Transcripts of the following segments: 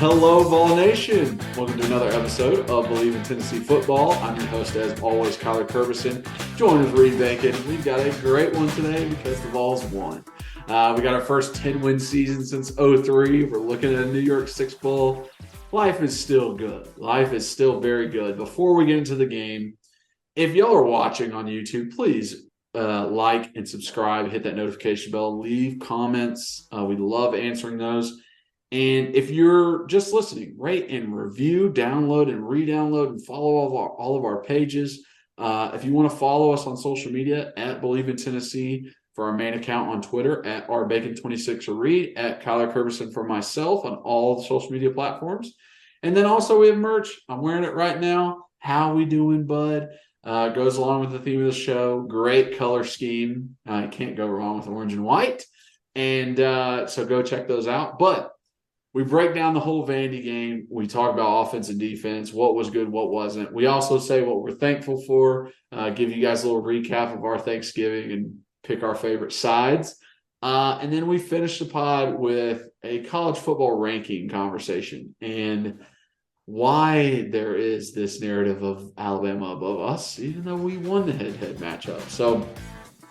Hello, Vol Nation. Welcome to another episode of Believe in Tennessee Football. I'm your host, as always, Kyler Kerberson. Joined with Reed Bacon. We've got a great one today because the Vols won. We got our first 10-win season since 2003. We're looking at a New York Six Bowl. Life is still good. Life is still very good. Before we get into the game, if y'all are watching on YouTube, please like and subscribe, hit that notification bell, leave comments. We love answering those. And if you're just listening, rate and review, download and re-download, and follow all of our pages. If you want to follow us on social media, at Believe in Tennessee for our main account on Twitter, at rbacon26 or Reed, at Kyler Kerberson for myself on all the social media platforms. And then also we have merch. I'm wearing it right now. How we doing, bud? Goes along with the theme of the show. Great color scheme. You can't go wrong with orange and white. And so go check those out. But we break down the whole Vandy game. We talk about offense and defense, what was good, what wasn't. We also say what we're thankful for, give you guys a little recap of our Thanksgiving and pick our favorite sides. And then we finish the pod with a college football ranking conversation and why there is this narrative of Alabama above us, even though we won the head-to-head matchup. So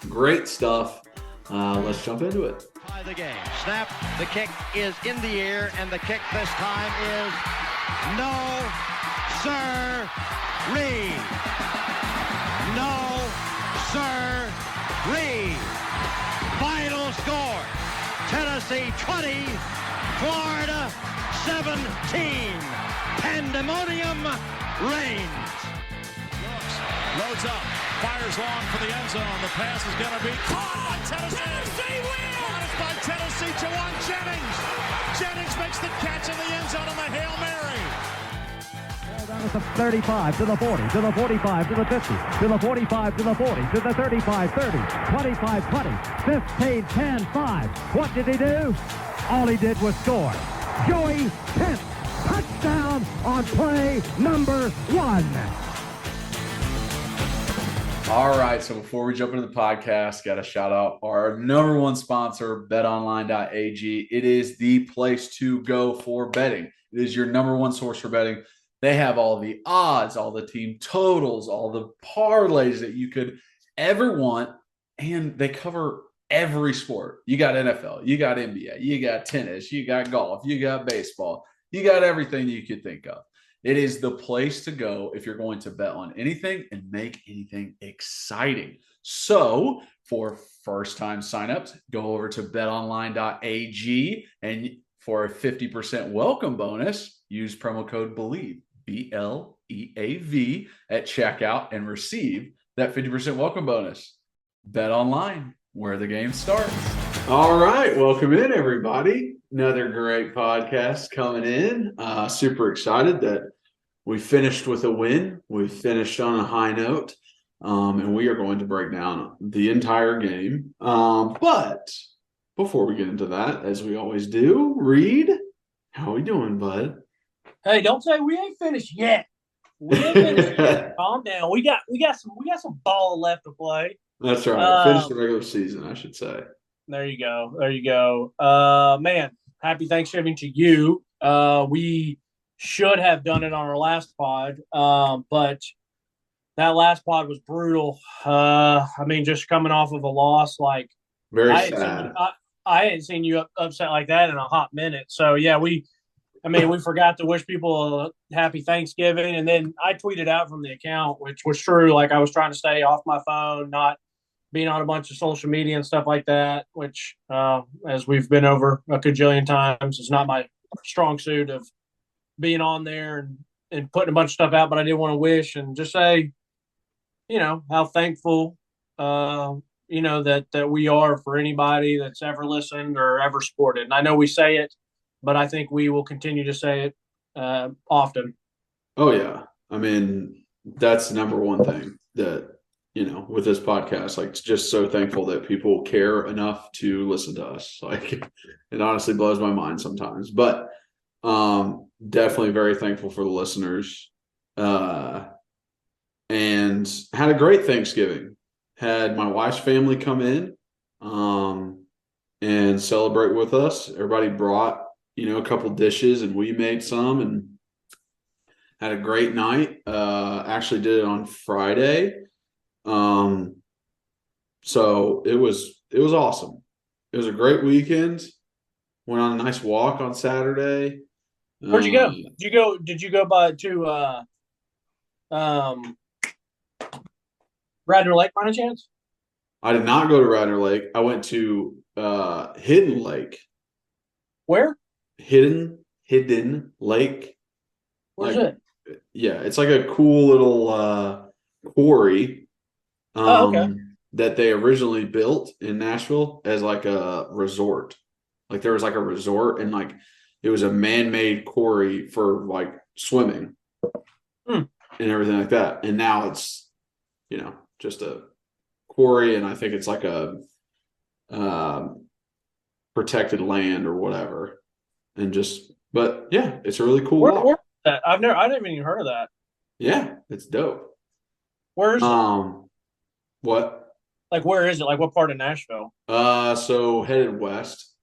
great stuff. Let's jump into it. The game. Snap. The kick is in the air, and the kick this time is no, sir-ree. No, sir-ree. Final score: Tennessee 20, Florida 17. Pandemonium reigns. Loads up, fires long for the end zone. The pass is going to be caught by Tennessee wins! Caught it by Tennessee, Jawan Jennings. Jennings makes the catch in the end zone on the Hail Mary. Down at the 35, to the 40, to the 45, to the 50, to the 45, to the 40, to the 35, 30, 25, 20, 15, 10, 5. What did he do? All he did was score. Joey Pence, touchdown on play number 1. All right, so before we jump into the podcast, got to shout out our number one sponsor, betonline.ag. It is the place to go for betting. It is your number one source for betting. They have all the odds, all the team totals, all the parlays that you could ever want, and they cover every sport. You got NFL, you got NBA, you got tennis, you got golf, you got baseball, you got everything you could think of. It is the place to go if you're going to bet on anything and make anything exciting. So for first-time signups, go over to betonline.ag, and for a 50% welcome bonus, use promo code BELIEVE, BLEAV, at checkout and receive that 50% welcome bonus. Bet online, where the game starts. All right, welcome in, everybody. Another great podcast coming in. Super excited that we finished with a win. We finished on a high note, and we are going to break down the entire game. But before we get into that, as we always do, Reed, how are we doing, bud? Hey, don't say we ain't finished yet. We ain't finished yet. Calm down. We got some ball left to play. That's right. Finish the regular season, I should say. There you go. Man, happy Thanksgiving to you. We should have done it on our last pod, but that last pod was brutal. I mean, just coming off of a loss, like very sad. I hadn't seen you upset like that in a hot minute. So yeah, we forgot to wish people a happy Thanksgiving, and then I tweeted out from the account, which was true. Like, I was trying to stay off my phone, not being on a bunch of social media and stuff like that, which, as we've been over a cajillion times, is not my strong suit of being on there and putting a bunch of stuff out. But I did want to wish and just say, how thankful, that we are for anybody that's ever listened or ever supported. And I know we say it, but I think we will continue to say it often. Oh, yeah. I mean, that's the number one thing that, with this podcast, like, just so thankful that people care enough to listen to us. Like, it honestly blows my mind sometimes, but definitely very thankful for the listeners, and had a great Thanksgiving. Had my wife's family come in and celebrate with us. Everybody brought, a couple dishes, and we made some and had a great night. Actually did it on Friday. So it was awesome. It was a great weekend. Went on a nice walk on Saturday. Where'd you go? Did you go by to um Radnor Lake by any chance? I did not go to Radnor Lake. I went to Hidden Lake. Where? Hidden Lake. Where's Like, it? yeah, it's like a cool little quarry Oh, okay. that they originally built in Nashville as like a resort. Like there was like a resort, and like it was a man-made quarry for like swimming and everything like that. And now it's, just a quarry, and I think it's like a protected land or whatever. And but yeah, it's a really cool walk. Where that? I didn't even heard of that. Yeah, it's dope. Where is it? What? Like, where is it? Like, what part of Nashville? So headed west.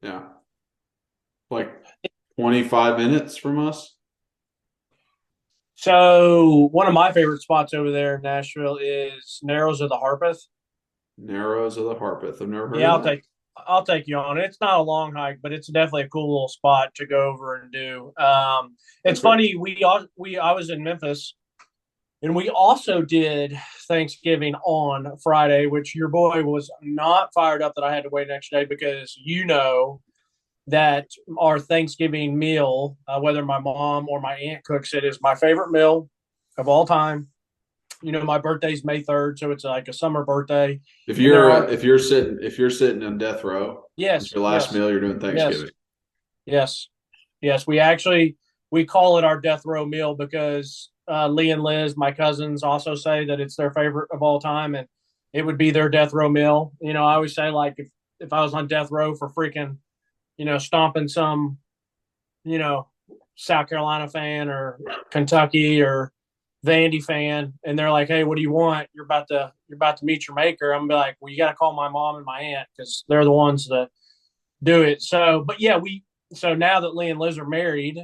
Yeah. Like 25 minutes from us. So one of my favorite spots over there in Nashville is Narrows of the Harpeth. Narrows of the Harpeth. I've never heard Yeah, of that. I'll take you on it. It's not a long hike, but it's definitely a cool little spot to go over and do. It's funny. I was in Memphis, and we also did Thanksgiving on Friday, which your boy was not fired up that I had to wait an extra day because that our Thanksgiving meal, whether my mom or my aunt cooks it, is my favorite meal of all time. My birthday's May 3rd, so it's like a summer birthday. If you're sitting on death row, Yes, it's your last meal, you're doing Thanksgiving. Yes. We call it our death row meal because Lee and Liz, my cousins, also say that it's their favorite of all time, and it would be their death row meal. I always say, like, if I was on death row for freaking, stomping some, South Carolina fan or Kentucky or Vandy fan, and they're like, "Hey, what do you want? You're about to meet your maker." I'm gonna be like, "Well, you got to call my mom and my aunt because they're the ones that do it." So, but yeah, so now that Lee and Liz are married,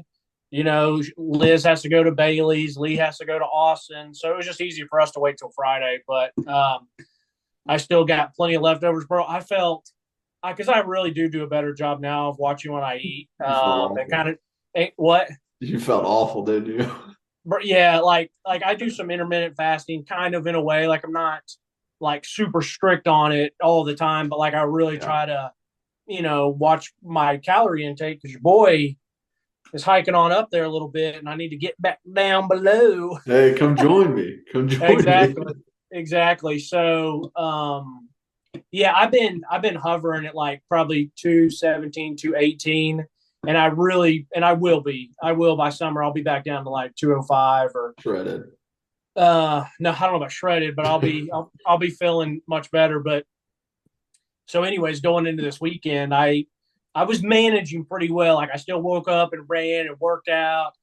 Liz has to go to Bailey's, Lee has to go to Austin, so it was just easy for us to wait till Friday. But I still got plenty of leftovers, bro. I felt because I really do a better job now of watching what I eat, and kind of what You felt awful, didn't you? But yeah, like I do some intermittent fasting, kind of in a way. Like I'm not like super strict on it all the time, but like I really try to, watch my calorie intake because your boy is hiking on up there a little bit, and I need to get back down below. Hey, come join me. Come join me. Exactly. So, yeah, I've been hovering at like probably 217, 218. And I will by summer. I'll be back down to like 205 or Shredded. No, I don't know about shredded, but I'll be feeling much better. But so, anyways, going into this weekend, I was managing pretty well. Like I still woke up and ran and worked out.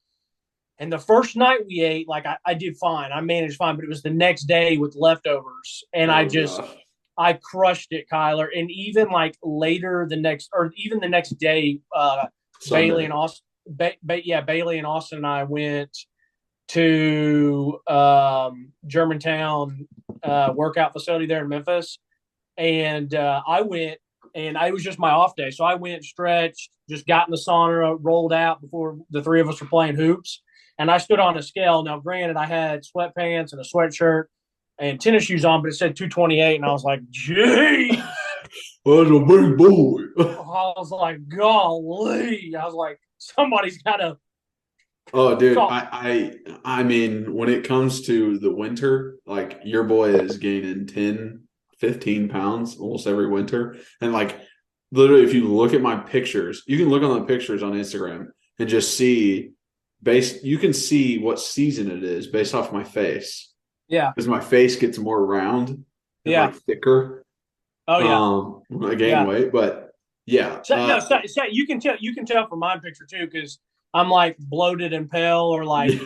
And the first night we ate, like I did fine. I managed fine, but it was the next day with leftovers, and I crushed it, Kyler. And even like later the next day. Sunday. Bailey and Austin. Bailey and Austin and I went to Germantown workout facility there in Memphis, and I went, and it was just my off day, so I went, stretched, just got in the sauna, rolled out before the three of us were playing hoops, and I stood on a scale. Now, granted, I had sweatpants and a sweatshirt and tennis shoes on, but it said 228, and I was like, "Gee." That's a big boy. I was like, golly. I was like, somebody's got to. Oh, dude. I mean, when it comes to the winter, like your boy is gaining 10, 15 pounds almost every winter. And like literally, if you look at my pictures, you can look on the pictures on Instagram and just see you can see what season it is based off my face. Yeah. Because my face gets more round and like thicker. Oh yeah, I gain weight, but yeah. So you can tell from my picture too, because I'm like bloated and pale, or like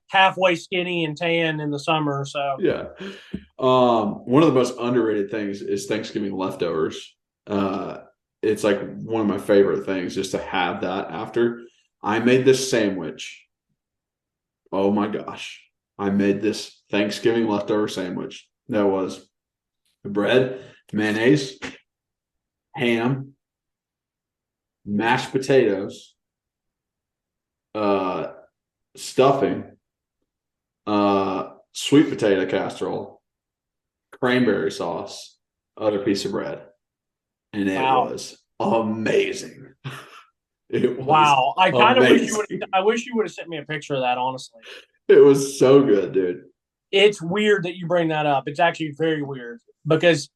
halfway skinny and tan in the summer. So yeah, one of the most underrated things is Thanksgiving leftovers. it's like one of my favorite things just to have that after. I made this sandwich. Oh my gosh. I made this Thanksgiving leftover sandwich. That was bread, mayonnaise, ham, mashed potatoes, stuffing, sweet potato casserole, cranberry sauce, other piece of bread. And it Wow. was amazing. It was Wow. I kind of wish amazing. I wish you would have sent me a picture of that, honestly. It was so good, dude. It's weird that you bring that up. It's actually very weird because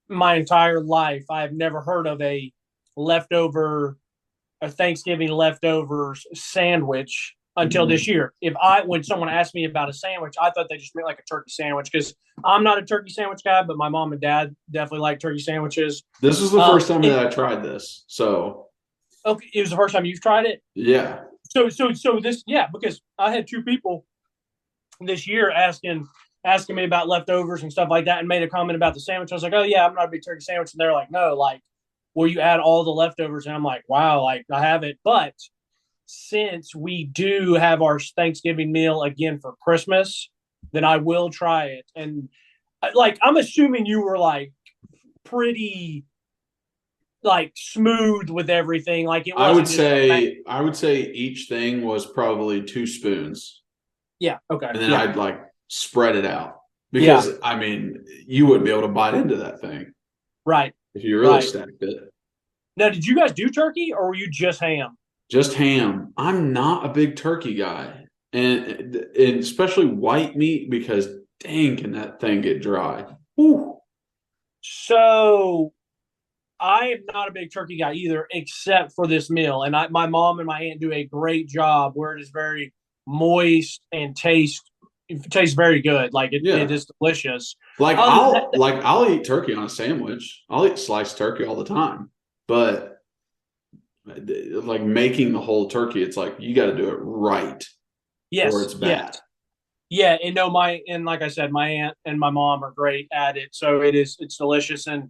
my entire life I have never heard of a Thanksgiving leftovers sandwich until this year. When someone asked me about a sandwich, I thought they just meant like a turkey sandwich because I'm not a turkey sandwich guy, but my mom and dad definitely like turkey sandwiches. This was the first time that I tried this. So okay, it was the first time you've tried it. yeah. So this, yeah, because I had two people this year asking me about leftovers and stuff like that, and made a comment about the sandwich. I was like, oh yeah, I'm not a big turkey sandwich, and they're like, no, like, will you add all the leftovers? And I'm like, wow, like I have it, but since we do have our Thanksgiving meal again for Christmas, then I will try it. And like, I'm assuming you were like pretty like smooth with everything. Like it wasn't I would say each thing was probably 2 spoons. Yeah. Okay. And then yeah. I'd like spread it out because I mean, you wouldn't be able to bite into that thing. Right. If you really stacked it. Now, did you guys do turkey or were you just ham? Just ham. I'm not a big turkey guy. And especially white meat because dang, can that thing get dry. Whew. So I am not a big turkey guy either, except for this meal. And my mom and my aunt do a great job where it is very moist and tastes very good. Like it is delicious. Like I'll eat turkey on a sandwich. I'll eat sliced turkey all the time. But like making the whole turkey, it's like you got to do it right. Yes. Or it's bad. Yeah, and no, like I said, my aunt and my mom are great at it. So it's delicious. And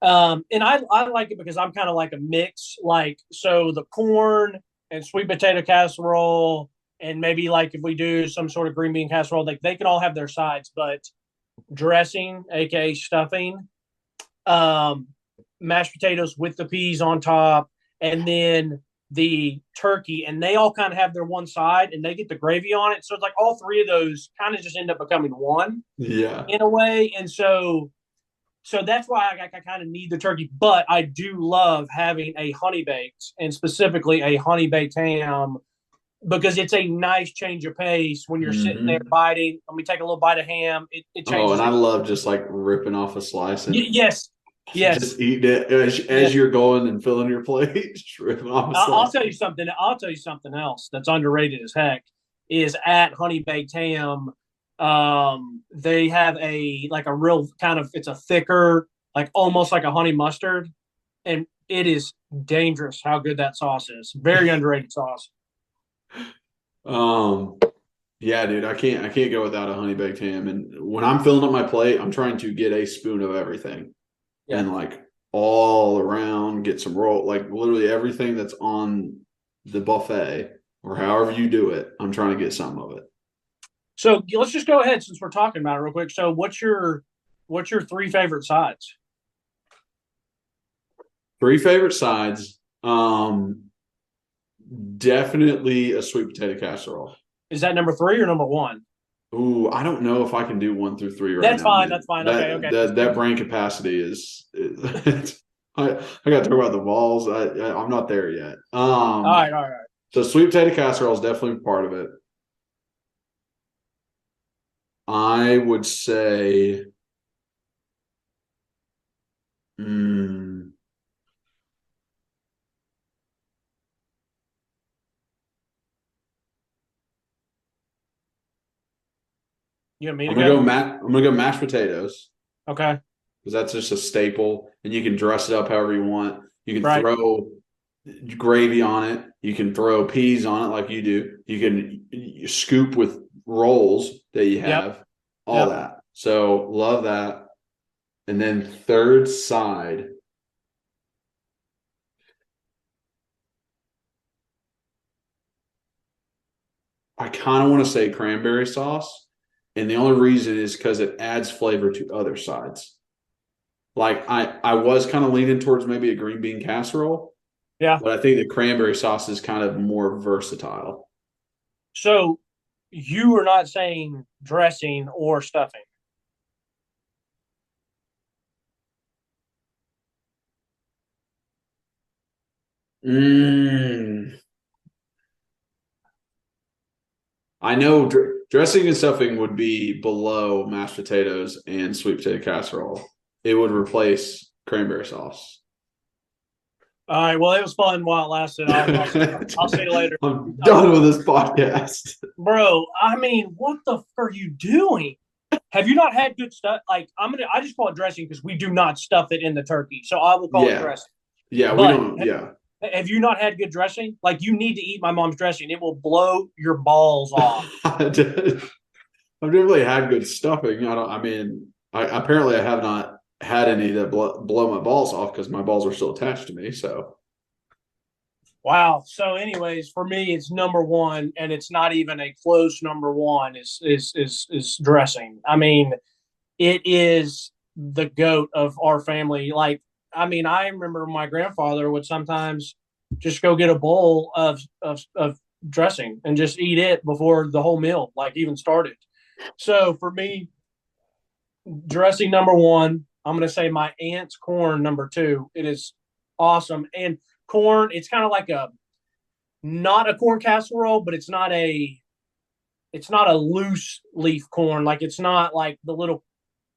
I like it because I'm kind of like a mix. Like, so the corn and sweet potato casserole, and maybe like if we do some sort of green bean casserole, like they can all have their sides, but dressing, aka stuffing, mashed potatoes with the peas on top, and then the turkey, and they all kind of have their one side and they get the gravy on it. So it's like all three of those kind of just end up becoming one. Yeah. In a way. And so that's why I kind of need the turkey, but I do love having a honey baked, and specifically a honey baked ham, because it's a nice change of pace when you're sitting there biting. Let me take a little bite of ham. It changes. Oh, and I love just like ripping off a slice and yes. just eating it as you're going and filling your plate. Just ripping off a slice. I'll tell you something else that's underrated as heck is at Honey Baked Ham. They have a real kind of, it's a thicker, like almost like a honey mustard, and it is dangerous how good that sauce is. Very underrated sauce. Yeah, dude, I can't go without a honey baked ham. And when I'm filling up my plate, I'm trying to get a spoon of everything. Yeah. And like all around, get some roll, like literally everything that's on the buffet or however you do it, I'm trying to get some of it. So let's just go ahead since we're talking about it real quick. So what's your 3 favorite sides? 3 favorite sides. Definitely a sweet potato casserole. Is that number 3 or number 1? Ooh, I don't know if I can do 1 through 3 right That's now. Fine. That's fine. Okay. That brain capacity is I got to talk about the balls. I'm not there yet. All right. So sweet potato casserole is definitely part of it. I would say, You want me to go? I'm gonna go mashed potatoes. Okay. Because that's just a staple, and you can dress it up however you want. You can throw gravy on it. You can throw peas on it like you do. You can scoop with rolls that you have. All that. So love that. And then third side, I kind of want to say cranberry sauce, and the only reason is because it adds flavor to other sides. Like I was kind of leaning towards maybe a green bean casserole, Yeah. but I think the cranberry sauce is kind of more versatile. So you are not saying dressing or stuffing. Mm. I know dressing and stuffing would be below mashed potatoes and sweet potato casserole. It would replace cranberry sauce. All right. Well, it was fun while it lasted. I'll see you later. I'm done with this podcast. Bro, I mean, what the f are you doing? Have you not had good stuff? Like, I just call it dressing because we do not stuff it in the turkey. So I will call it Yeah. dressing. Yeah, we But don't. Yeah. have you not had good dressing? Like, you need to eat my mom's dressing. It will blow your balls off. I've never really had good stuffing. I mean, apparently I have not had any that blow my balls off because my balls are still attached to me. So Wow. So, anyways, for me, it's number one, and it's not even a close number one. Is dressing. I mean, it is the goat of our family. Like, I mean, I remember my grandfather would sometimes just go get a bowl of dressing and just eat it before the whole meal like even started. So for me, dressing number one. I'm going to say my aunt's corn number two. It is awesome. And corn, it's kind of like a not a corn casserole, but it's not a loose leaf corn. Like it's not like the little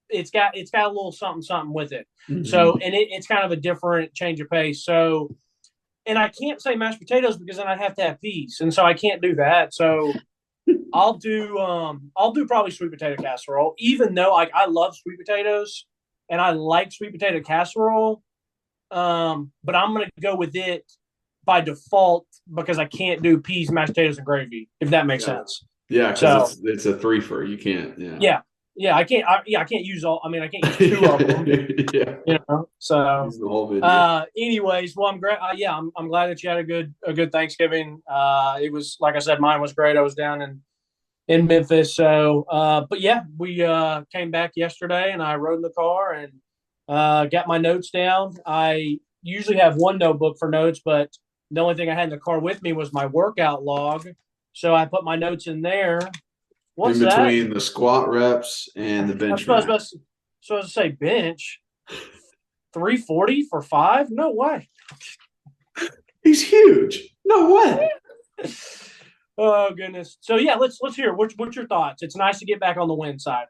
it's got a little something something with it. So and it's kind of a different change of pace. So and I can't say mashed potatoes because then I'd have to have peas, and so I can't do that. So I'll do probably sweet potato casserole, even though like I love sweet potatoes and I like sweet potato casserole. But I'm gonna go with it by default because I can't do peas, mashed potatoes, and gravy, if that makes sense. Yeah, because So it's a three-fer. You can't. Yeah. I can't. I can't use all. I mean, I can't use two of them. Yeah. You know. So Use the whole video. anyways, well, I'm great. Yeah, I'm glad that you had a good Thanksgiving. It was like I said, mine was great. I was down in Memphis. So, but yeah, we came back yesterday, and I rode in the car and got my notes down. I usually have one notebook for notes, but the only thing I had in the car with me was my workout log. So I put my notes in there. What's in between that? the squat reps and the bench max. So I was say bench 340 for 5? No way. He's huge. No way. Oh goodness. So yeah, let's hear what's your thoughts. It's nice to get back on the win side.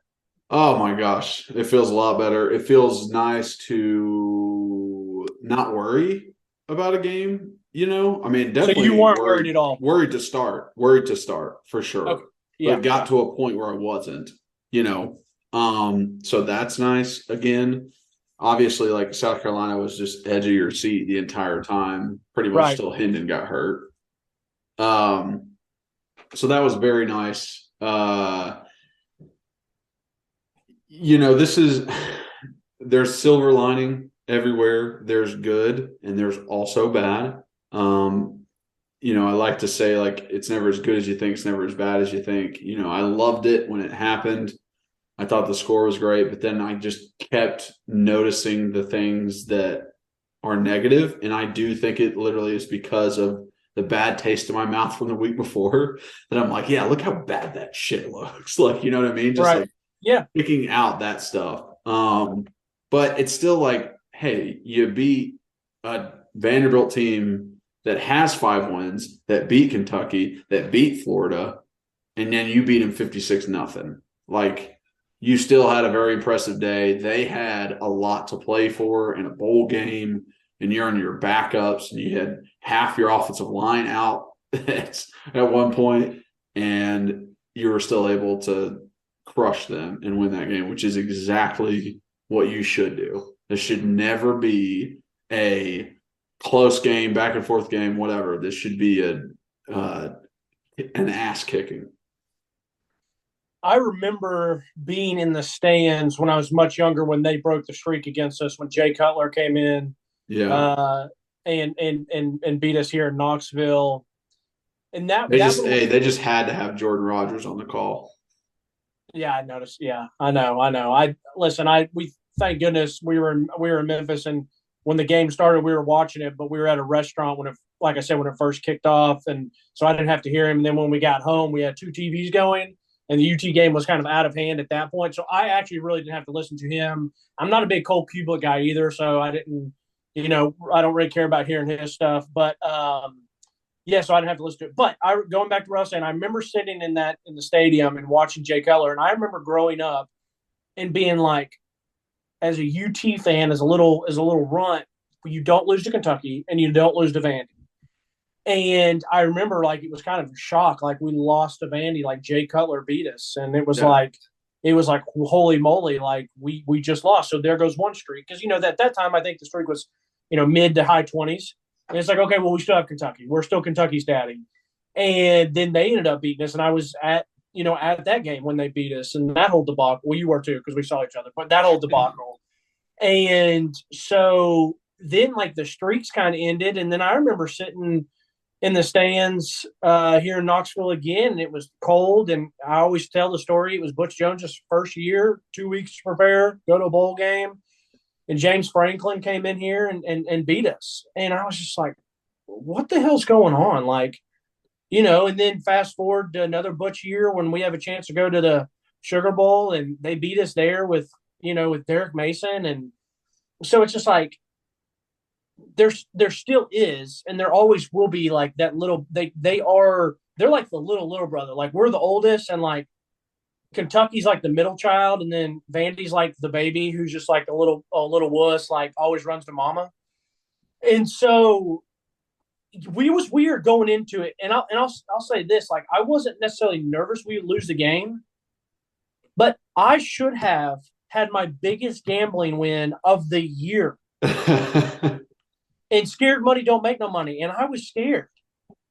Oh my gosh, it feels a lot better. It feels nice to not worry about a game. I mean, definitely. So you weren't worried at all. Worried to start for sure. Okay. Yeah. But it got to a point where I wasn't. So that's nice. Again, obviously, like South Carolina was just edge of your seat the entire time. Pretty much till Hendon got hurt. So that was very nice. There's silver lining everywhere. There's good and there's also bad. I like to say like it's never as good as you think, it's never as bad as you think. I loved it when it happened. I thought the score was great, but then I just kept noticing the things that are negative, and I do think it literally is because of the bad taste in my mouth from the week before that I'm like, yeah, look how bad that shit looks. Like, you know what I mean? Just picking out that stuff. But it's still like, hey, you beat a Vanderbilt team that has 5 wins, that beat Kentucky, that beat Florida, and then you beat them 56-0. Like, you still had a very impressive day. They had a lot to play for in a bowl game, and you're on your backups, and you had half your offensive line out at one point, and you were still able to crush them and win that game, which is exactly what you should do. This should never be a close game, back and forth game, whatever. This should be an ass kicking. I remember being in the stands when I was much younger when they broke the streak against us when Jay Cutler came in and beat us here in Knoxville. And that They just had to have Jordan Rodgers on the call. Yeah, I noticed. Yeah, I know. We thank goodness we were in Memphis, and when the game started, we were watching it, but we were at a restaurant when like I said, when it first kicked off, and so I didn't have to hear him. And then when we got home, we had two TVs going, and the UT game was kind of out of hand at that point. So I actually really didn't have to listen to him. I'm not a big Cole Kublik guy either, so I didn't, I don't really care about hearing his stuff, but. Yeah, so I didn't have to listen to it. But going back to what I was saying, I remember sitting in the stadium and watching Jay Cutler, and I remember growing up and being like, as a UT fan, as a little runt, you don't lose to Kentucky and you don't lose to Vandy. And I remember like it was kind of a shock, like we lost to Vandy, like Jay Cutler beat us, and it was like holy moly, like we just lost. So there goes one streak, because at that time I think the streak was mid to high 20s. And it's like, okay, well, we still have Kentucky. We're still Kentucky's daddy. And then they ended up beating us. And I was at that game when they beat us. And that whole debacle, well, you were too, because we saw each other, but that whole debacle. And so then, like, the streaks kind of ended. And then I remember sitting in the stands here in Knoxville again, and it was cold. And I always tell the story. It was Butch Jones' first year, 2 weeks to prepare, go to a bowl game. And James Franklin came in here and beat us. And I was just like, what the hell's going on? Like, and then fast forward to another Butch year when we have a chance to go to the Sugar Bowl, and they beat us there with Derek Mason. And so it's just like, there still is, and there always will be, like, that little, they're like the little brother. Like, we're the oldest, and like, Kentucky's like the middle child, and then Vandy's like the baby who's just like a little wuss, like always runs to mama. And so we was weird going into it. And I'll say this, like, I wasn't necessarily nervous we would lose the game, but I should have had my biggest gambling win of the year. And scared money don't make no money. And I was scared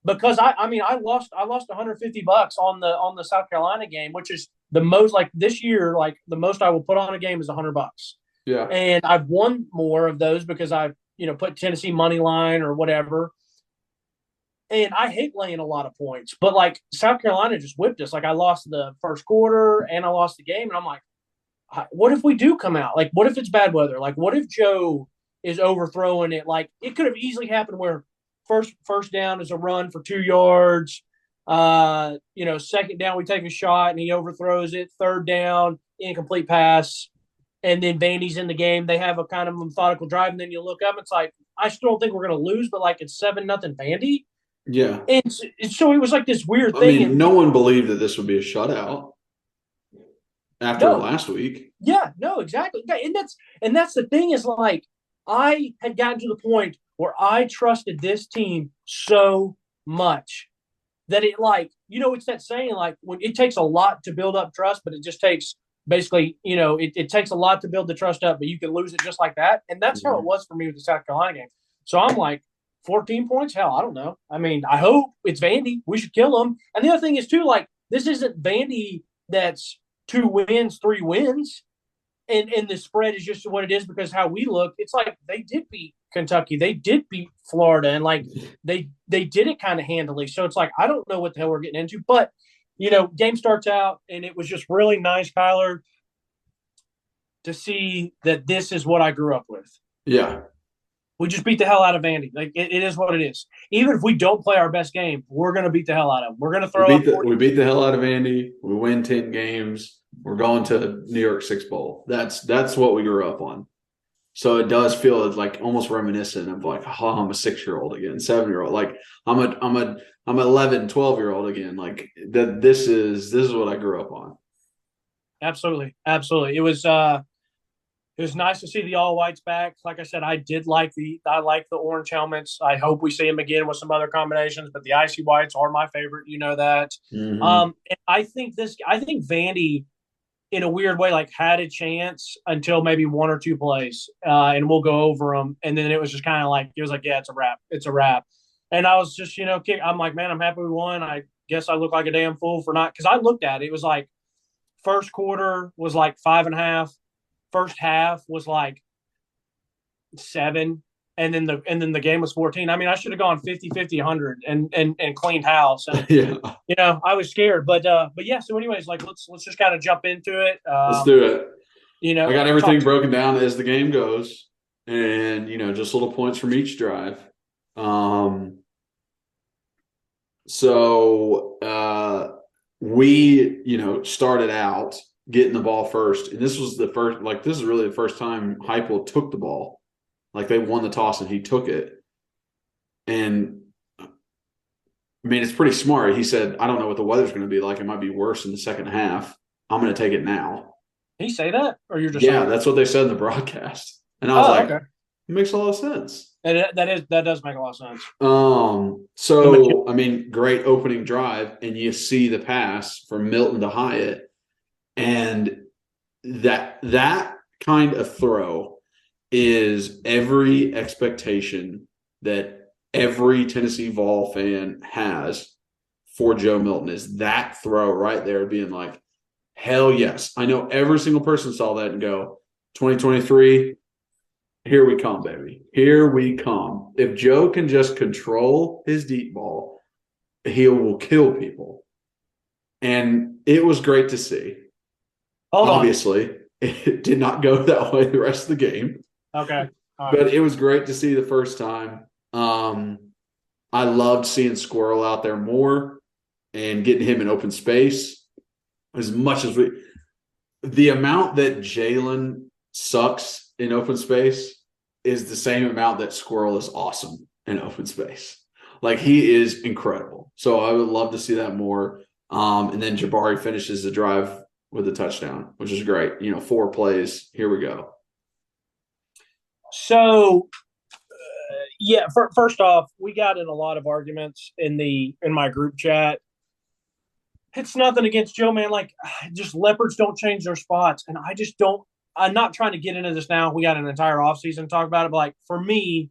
because I lost $150 on the South Carolina game, which is the most, like, this year, like the most I will put on a game is $100. Yeah. And I've won more of those because I've, put Tennessee money line or whatever. And I hate laying a lot of points, but like South Carolina just whipped us. Like, I lost the first quarter and I lost the game. And I'm like, what if we do come out? Like, what if it's bad weather? Like, what if Joe is overthrowing it? Like, it could have easily happened where first down is a run for 2 yards. Second down, we take a shot and he overthrows it. Third down, incomplete pass. And then Vandy's in the game. They have a kind of methodical drive. And then you look up, it's like, I still don't think we're going to lose, but like, it's 7-0 Vandy. Yeah. And so it was like this weird thing. I mean, no one believed that this would be a shutout after last week. Yeah, no, exactly. And that's the thing, is like, I had gotten to the point where I trusted this team so much that it, like, it's that saying, like, when it takes a lot to build up trust, but it just takes basically, it takes a lot to build the trust up, but you can lose it just like that. And that's how it was for me with the South Carolina game. So I'm like, 14 points? Hell, I don't know. I mean, I hope it's Vandy. We should kill them. And the other thing is, too, like, this isn't Vandy that's 2 wins, 3 wins. And the spread is just what it is because how we look. It's like they did beat Kentucky. They did beat Florida. And, like, they did it kind of handily. So it's like, I don't know what the hell we're getting into. But, game starts out, and it was just really nice, Kyler, to see that this is what I grew up with. Yeah. We just beat the hell out of Vandy. Like, it is what it is. Even if we don't play our best game, we're going to beat the hell out of them. We're going to throw we beat the hell out of Vandy. We win 10 games. We're going to New York Six Bowl. That's what we grew up on. So it does feel like almost reminiscent of like, oh, I'm a 6-year-old again, 7-year-old. Like I'm an 11, 12-year-old again. Like this is what I grew up on. Absolutely. Absolutely. It was nice to see the all whites back. Like I said, I like the orange helmets. I hope we see them again with some other combinations, but the icy whites are my favorite. You know that. Mm-hmm. And I think Vandy, in a weird way, like, had a chance until maybe 1 or 2 plays, and we'll go over them. And then it was just kind of like, it was like, yeah, it's a wrap. It's a wrap. And I was just, I'm like, man, I'm happy we won. I guess I look like a damn fool for not, because I looked at it. It was like first quarter was like 5.5. First half was like 7. and then the game was 14. I mean, I should have gone 50-50, 100 and cleaned house. And Yeah. I was scared, but yeah. So, anyways, like let's just kind of jump into it. Let's do it. I got everything talk broken down as the game goes, and just little points from each drive. So we started out getting the ball first, and this was the first. Like, this is really the first time Heupel took the ball. Like, they won the toss and he took it, and I mean, it's pretty smart. He said, "I don't know what the weather's going to be like. It might be worse in the second half. I'm going to take it now." Did he say that, or you're just Yeah, saying that's what they said in the broadcast, and I was like, okay. "It makes a lot of sense." And that does make a lot of sense. So I mean, great opening drive, and you see the pass from Milton to Hyatt, and that kind of throw is every expectation that every Tennessee Vol fan has for Joe Milton. Is that throw right there being like, hell yes. I know every single person saw that and go, 2023, here we come, baby. Here we come. If Joe can just control his deep ball, he will kill people. And it was great to see. Obviously, it did not go that way the rest of the game. Okay. But it was great to see the first time. I loved seeing Squirrel out there more and getting him in open space. As much as the amount that Jalen sucks in open space is the same amount that Squirrel is awesome in open space. Like, he is incredible. So I would love to see that more. And then Jabari finishes the drive with a touchdown, which is great. 4 plays. Here we go. So, first off, we got in a lot of arguments in my group chat. It's nothing against Joe, man. Like, just leopards don't change their spots. And I just don't – I'm not trying to get into this now. We got an entire offseason to talk about it. But, like, for me,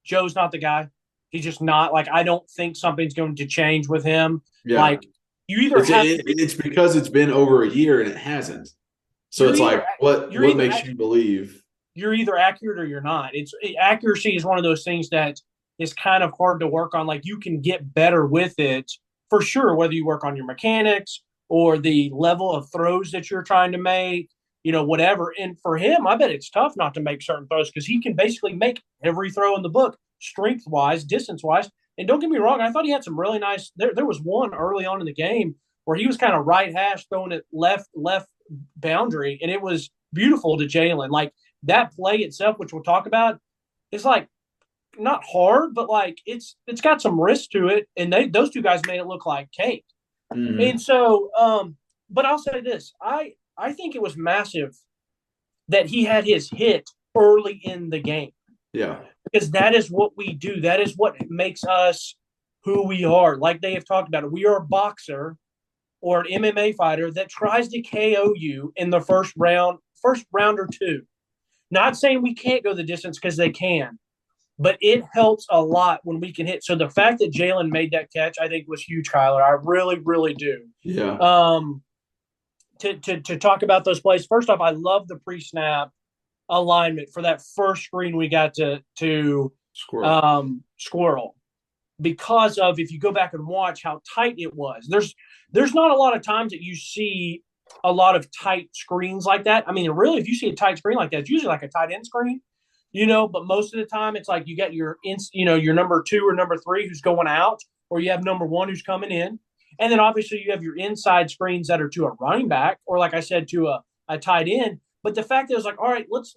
Joe's not the guy. He's just not. Like, I don't think something's going to change with him. Yeah. Like, you either it's because it's been over a year and it hasn't. So it's like, what makes you believe? You're either accurate or you're not. Accuracy is one of those things that is kind of hard to work on. Like, you can get better with it for sure, whether you work on your mechanics or the level of throws that you're trying to make, whatever. And for him, I bet it's tough not to make certain throws because he can basically make every throw in the book, strength-wise, distance-wise. And don't get me wrong, I thought he had some really nice – there was one early on in the game where he was kind of right hash throwing it left boundary, and it was beautiful to Jalen. Like, that play itself, which we'll talk about, is like not hard, but like it's got some risk to it. And those two guys made it look like cake. Mm-hmm. And so, but I'll say this: I think it was massive that he had his hit early in the game. Yeah, because that is what we do. That is what makes us who we are. Like they have talked about it, we are a boxer or an MMA fighter that tries to KO you in the first round or two. Not saying we can't go the distance because they can, but it helps a lot when we can hit. So the fact that Jalen made that catch, I think, was huge, Kyler. I really, really do. Yeah. To talk about those plays, first off, I love the pre-snap alignment for that first screen we got to Squirrel. Because of, if you go back and watch how tight it was, there's not a lot of times that you see a lot of tight screens like that. I mean, really, if you see a tight screen like that, it's usually like a tight end screen, but most of the time it's like you got your number 2 or number 3 who's going out, or you have number 1 who's coming in. And then obviously you have your inside screens that are to a running back, or like I said, to a tight end. But the fact that it was like, all right, let's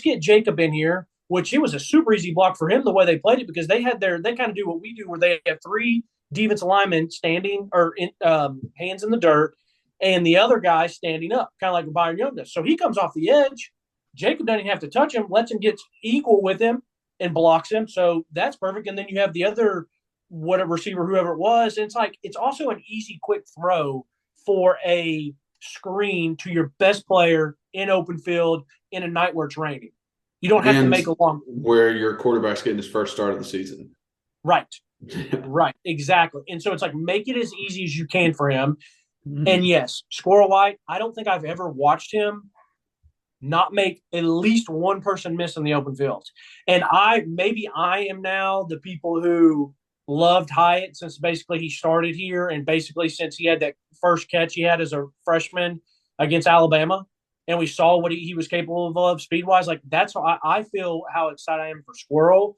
get Jacob in here, which it was a super easy block for him the way they played it, because they kind of do what we do, where they have 3 defensive linemen standing or hands in the dirt, and the other guy standing up, kind of like Byron Young does. So he comes off the edge. Jacob doesn't even have to touch him, lets him get equal with him and blocks him. So that's perfect. And then you have the other whatever receiver, whoever it was. And it's like, it's also an easy, quick throw for a screen to your best player in open field in a night where it's raining. You don't have to make a long – where your quarterback's getting his first start of the season. Right. Right. Exactly. And so it's like, make it as easy as you can for him. Mm-hmm. And yes, Squirrel White, I don't think I've ever watched him not make at least one person miss in the open field. And I am now the people who loved Hyatt since basically he started here, and basically since he had that first catch he had as a freshman against Alabama, and we saw what he was capable of speed wise. Like that's how I feel how excited I am for Squirrel.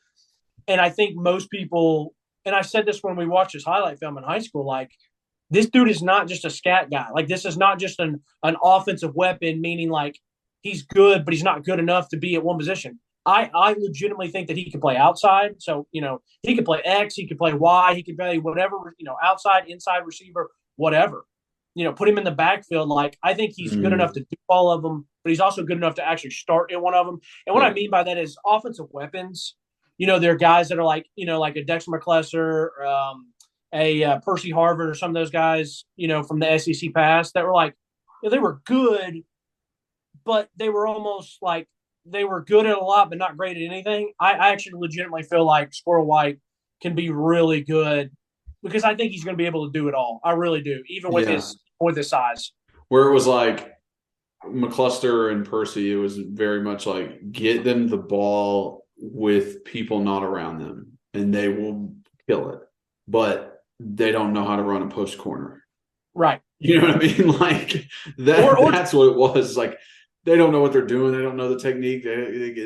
And I think most people, and I said this when we watched his highlight film in high school, like this dude is not just a scat guy. Like this is not just an offensive weapon, meaning like he's good, but he's not good enough to be at one position. I legitimately think that he can play outside. So, he could play X, he could play Y, he could play whatever, outside, inside receiver, whatever. Put him in the backfield. Like, I think he's good enough to do all of them, but he's also good enough to actually start in one of them. And what I mean by that is offensive weapons. There are guys that are like, like a Dexter McClelser, a Percy Harvard, or some of those guys, from the SEC past that were like, they were good, but they were almost like they were good at a lot, but not great at anything. I actually legitimately feel like Squirrel White can be really good because I think he's going to be able to do it all. I really do, even with his size. Where it was like McCluster and Percy, it was very much like get them the ball with people not around them, and they will kill it. But they don't know how to run a post corner. Right. You know what I mean? Like that. That's what it was. Like they don't know what they're doing. They don't know the technique.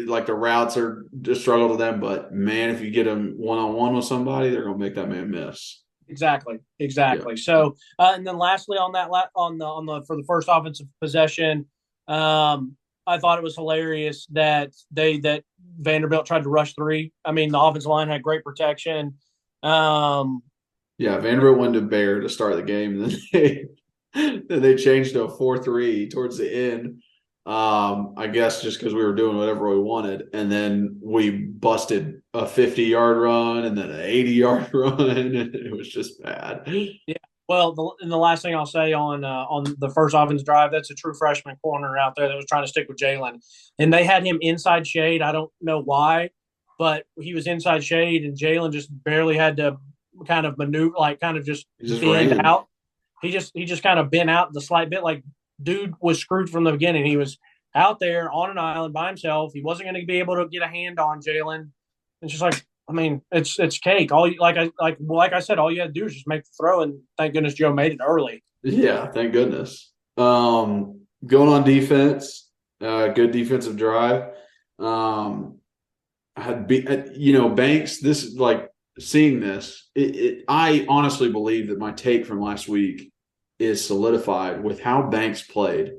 Like the routes are a struggle to them. But man, if you get them one-on-one with somebody, they're going to make that man miss. Exactly. Yeah. So, and then lastly on that, for the first offensive possession, I thought it was hilarious that Vanderbilt tried to rush three. I mean, the offensive line had great protection. Vanderbilt went to Bear to start the game, and then they changed to a 4-3 towards the end. I guess just because we were doing whatever we wanted, and then we busted a 50-yard run and then an 80-yard run, and it was just bad. Yeah. Well, the last thing I'll say on the first offense drive, that's a true freshman corner out there that was trying to stick with Jalen, and they had him inside shade. I don't know why, but he was inside shade, and Jalen just barely had to kind of maneuver, like kind of just bend out. He just kind of bent out the slight bit. Like dude was screwed from the beginning. He was out there on an island by himself. He wasn't going to be able to get a hand on Jalen. It's just like, I mean, it's cake. Like I said, all you had to do is just make the throw, and thank goodness Joe made it early. Yeah, thank goodness. Going on defense, good defensive drive. Banks. This is like seeing this. I honestly believe that my take from last week is solidified with how Banks played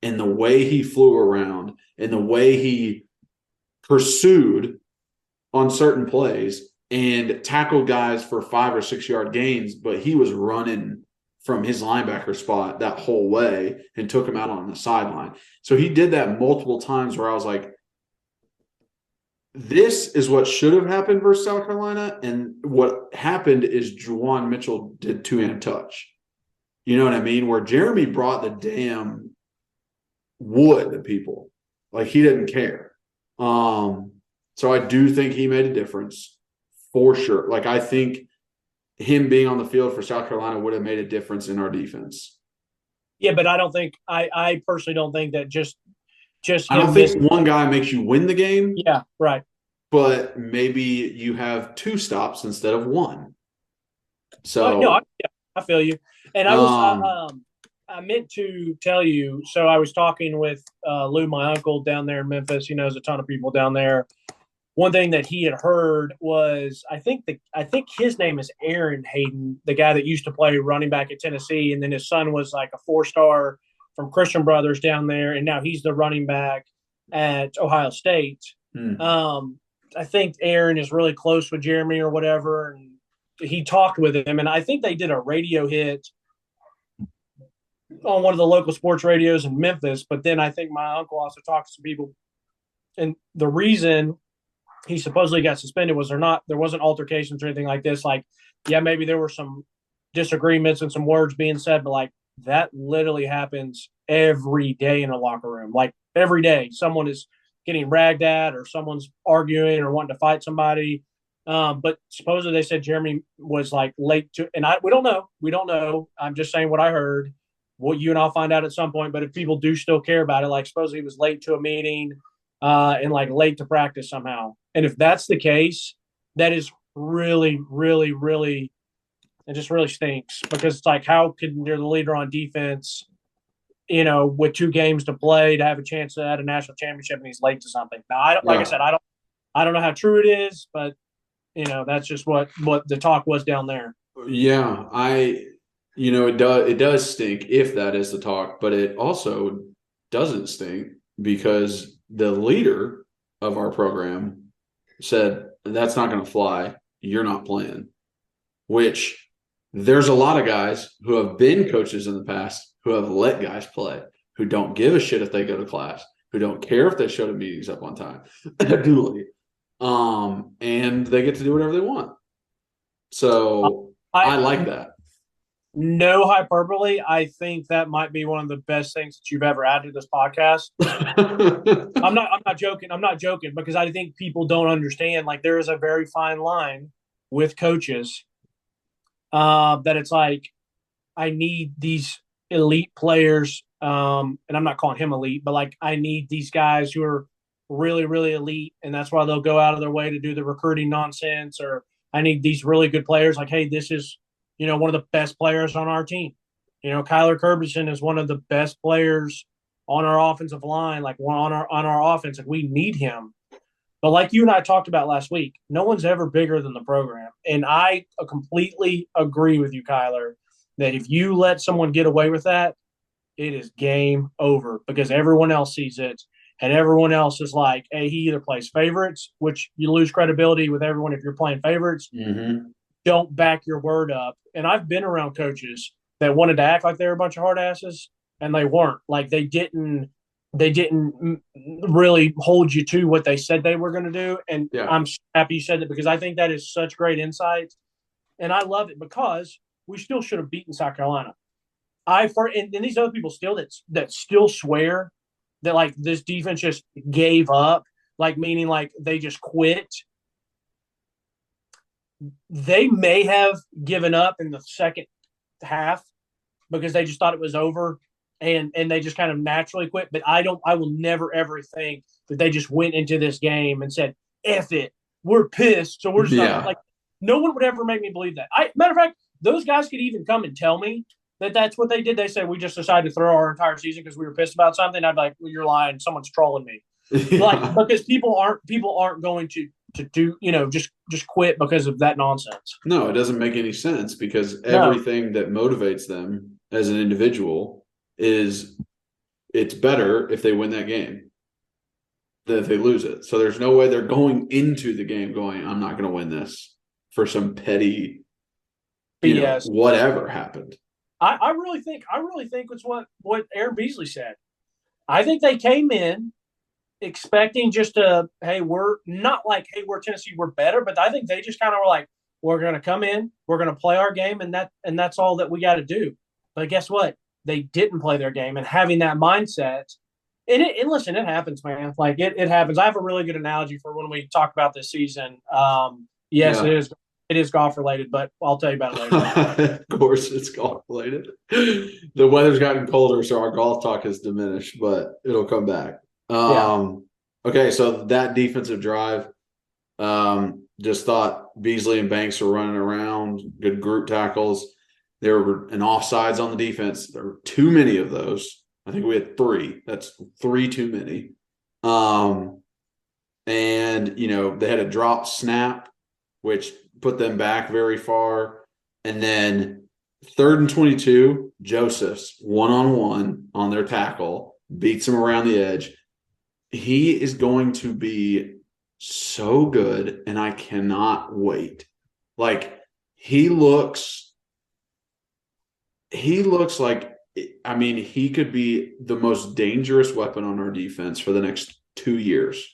and the way he flew around and the way he pursued on certain plays and tackled guys for 5 or 6 yard gains, but he was running from his linebacker spot that whole way and took him out on the sideline. So he did that multiple times where I was like, this is what should have happened versus South Carolina. And what happened is Juwan Mitchell did two-hand touch. You know what I mean? Where Jeremy brought the damn wood to people. Like he didn't care. So I do think he made a difference for sure. Like I think him being on the field for South Carolina would have made a difference in our defense. Yeah, but I don't think I personally don't think that just I don't think one guy makes you win the game. Yeah, right. But maybe you have 2 stops instead of 1. So no, I feel you. And I meant to tell you. So I was talking with Lou, my uncle down there in Memphis. He knows a ton of people down there. One thing that he had heard was I think his name is Aaron Hayden, the guy that used to play running back at Tennessee, and then his son was like a 4-star from Christian Brothers down there, and now he's the running back at Ohio State. I think Aaron is really close with Jeremy or whatever, and he talked with him, and I think they did a radio hit on one of the local sports radios in Memphis. But then I think my uncle also talked to some people, and the reason he supposedly got suspended was there wasn't altercations or anything like this. Like, yeah, maybe there were some disagreements and some words being said, but like that literally happens every day in a locker room. Like every day, someone is getting ragged at or someone's arguing or wanting to fight somebody. But supposedly they said Jeremy was like late to, and we don't know. I'm just saying what I heard. well, you and I'll find out at some point. But if people do still care about it, like suppose he was late to a meeting and like late to practice somehow. And if that's the case, that is really, really, really, it just really stinks because it's like, how can you're the leader on defense, with 2 games to play to have a chance at a national championship and he's late to something. Now, like I said, I don't know how true it is, but that's just what the talk was down there. Yeah, it does stink if that is the talk, but it also doesn't stink because the leader of our program said that's not going to fly. You're not playing, which there's a lot of guys who have been coaches in the past who have let guys play, who don't give a shit if they go to class, who don't care if they show the meetings up on time, and they get to do whatever they want. So I like that. No hyperbole. I think that might be one of the best things that you've ever added to this podcast. I'm not joking. I'm not joking because I think people don't understand. Like there is a very fine line with coaches that it's like I need these elite players, and I'm not calling him elite, but like I need these guys who are really, really elite, and that's why they'll go out of their way to do the recruiting nonsense. Or I need these really good players. Like, hey, this is one of the best players on our team. Kyler Kerbyson is one of the best players on our offensive line, like on our offense, and we need him. But like you and I talked about last week, no one's ever bigger than the program. And I completely agree with you, Kyler, that if you let someone get away with that, it is game over because everyone else sees it. And everyone else is like, hey, he either plays favorites, which you lose credibility with everyone if you're playing favorites. Mm-hmm. Don't back your word up. And I've been around coaches that wanted to act like they were a bunch of hard asses, and they weren't. Like they didn't really hold you to what they said they were going to do. And I'm happy you said that because I think that is such great insight. And I love it because we still should have beaten South Carolina. And these other people still that still swear that like this defense just gave up, like meaning like they just quit. They may have given up in the second half because they just thought it was over and they just kind of naturally quit. But I will never, ever think that they just went into this game and said, F it, we're pissed. So we're just not, like, no one would ever make me believe that. Matter of fact, those guys could even come and tell me that that's what they did. They said, we just decided to throw our entire season because we were pissed about something. I'd be like, well, you're lying. Someone's trolling me. Like, because people aren't going to do, just quit because of that nonsense. No, it doesn't make any sense because everything that motivates them as an individual is it's better if they win that game than if they lose it. So there's no way they're going into the game going, I'm not going to win this for some petty, whatever happened. I really think it's what Aaron Beasley said. I think they came in expecting just we're not like, hey, we're Tennessee, we're better, but I think they just kind of were like, we're going to come in, we're going to play our game, and that's all that we got to do. But guess what? They didn't play their game, and having that mindset, and listen, it happens, man. Like it happens. I have a really good analogy for when we talk about this season. It is golf related, but I'll tell you about it later. Of course, it's golf related. The weather's gotten colder, so our golf talk has diminished, but it'll come back. Okay, so that defensive drive, just thought Beasley and Banks were running around, good group tackles. There were an offsides on the defense. There were too many of those. I think we had 3. That's 3 too many. And, they had a drop snap, which put them back very far. And then 3rd and 22, Joseph's one-on-one on their tackle, beats him around the edge. He is going to be so good, and I cannot wait. Like, he looks like, he could be the most dangerous weapon on our defense for the next 2 years,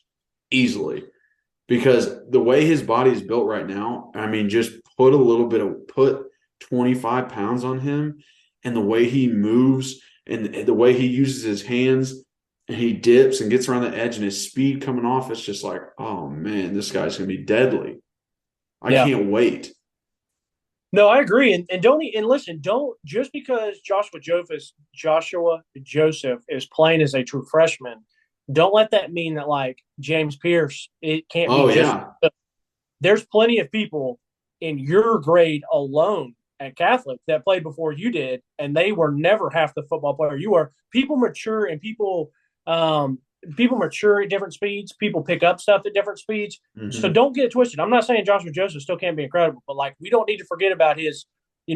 easily. Because the way his body is built right now, just put 25 pounds on him, and the way he moves and the way he uses his hands and he dips and gets around the edge and his speed coming off, it's just like, oh man, this guy's going to be deadly. I can't wait. No, I agree. And listen, don't just because Joshua Joseph is playing as a true freshman, don't let that mean that like James Pierce, it can't be Oh just yeah, there's plenty of people in your grade alone at Catholic that played before you did, and they were never half the football player you were. People mature and people mature at different speeds. People pick up stuff at different speeds. So hmm don't get it twisted. I'm not saying Joshua Joseph still can't be incredible, but like we don't need to forget about his,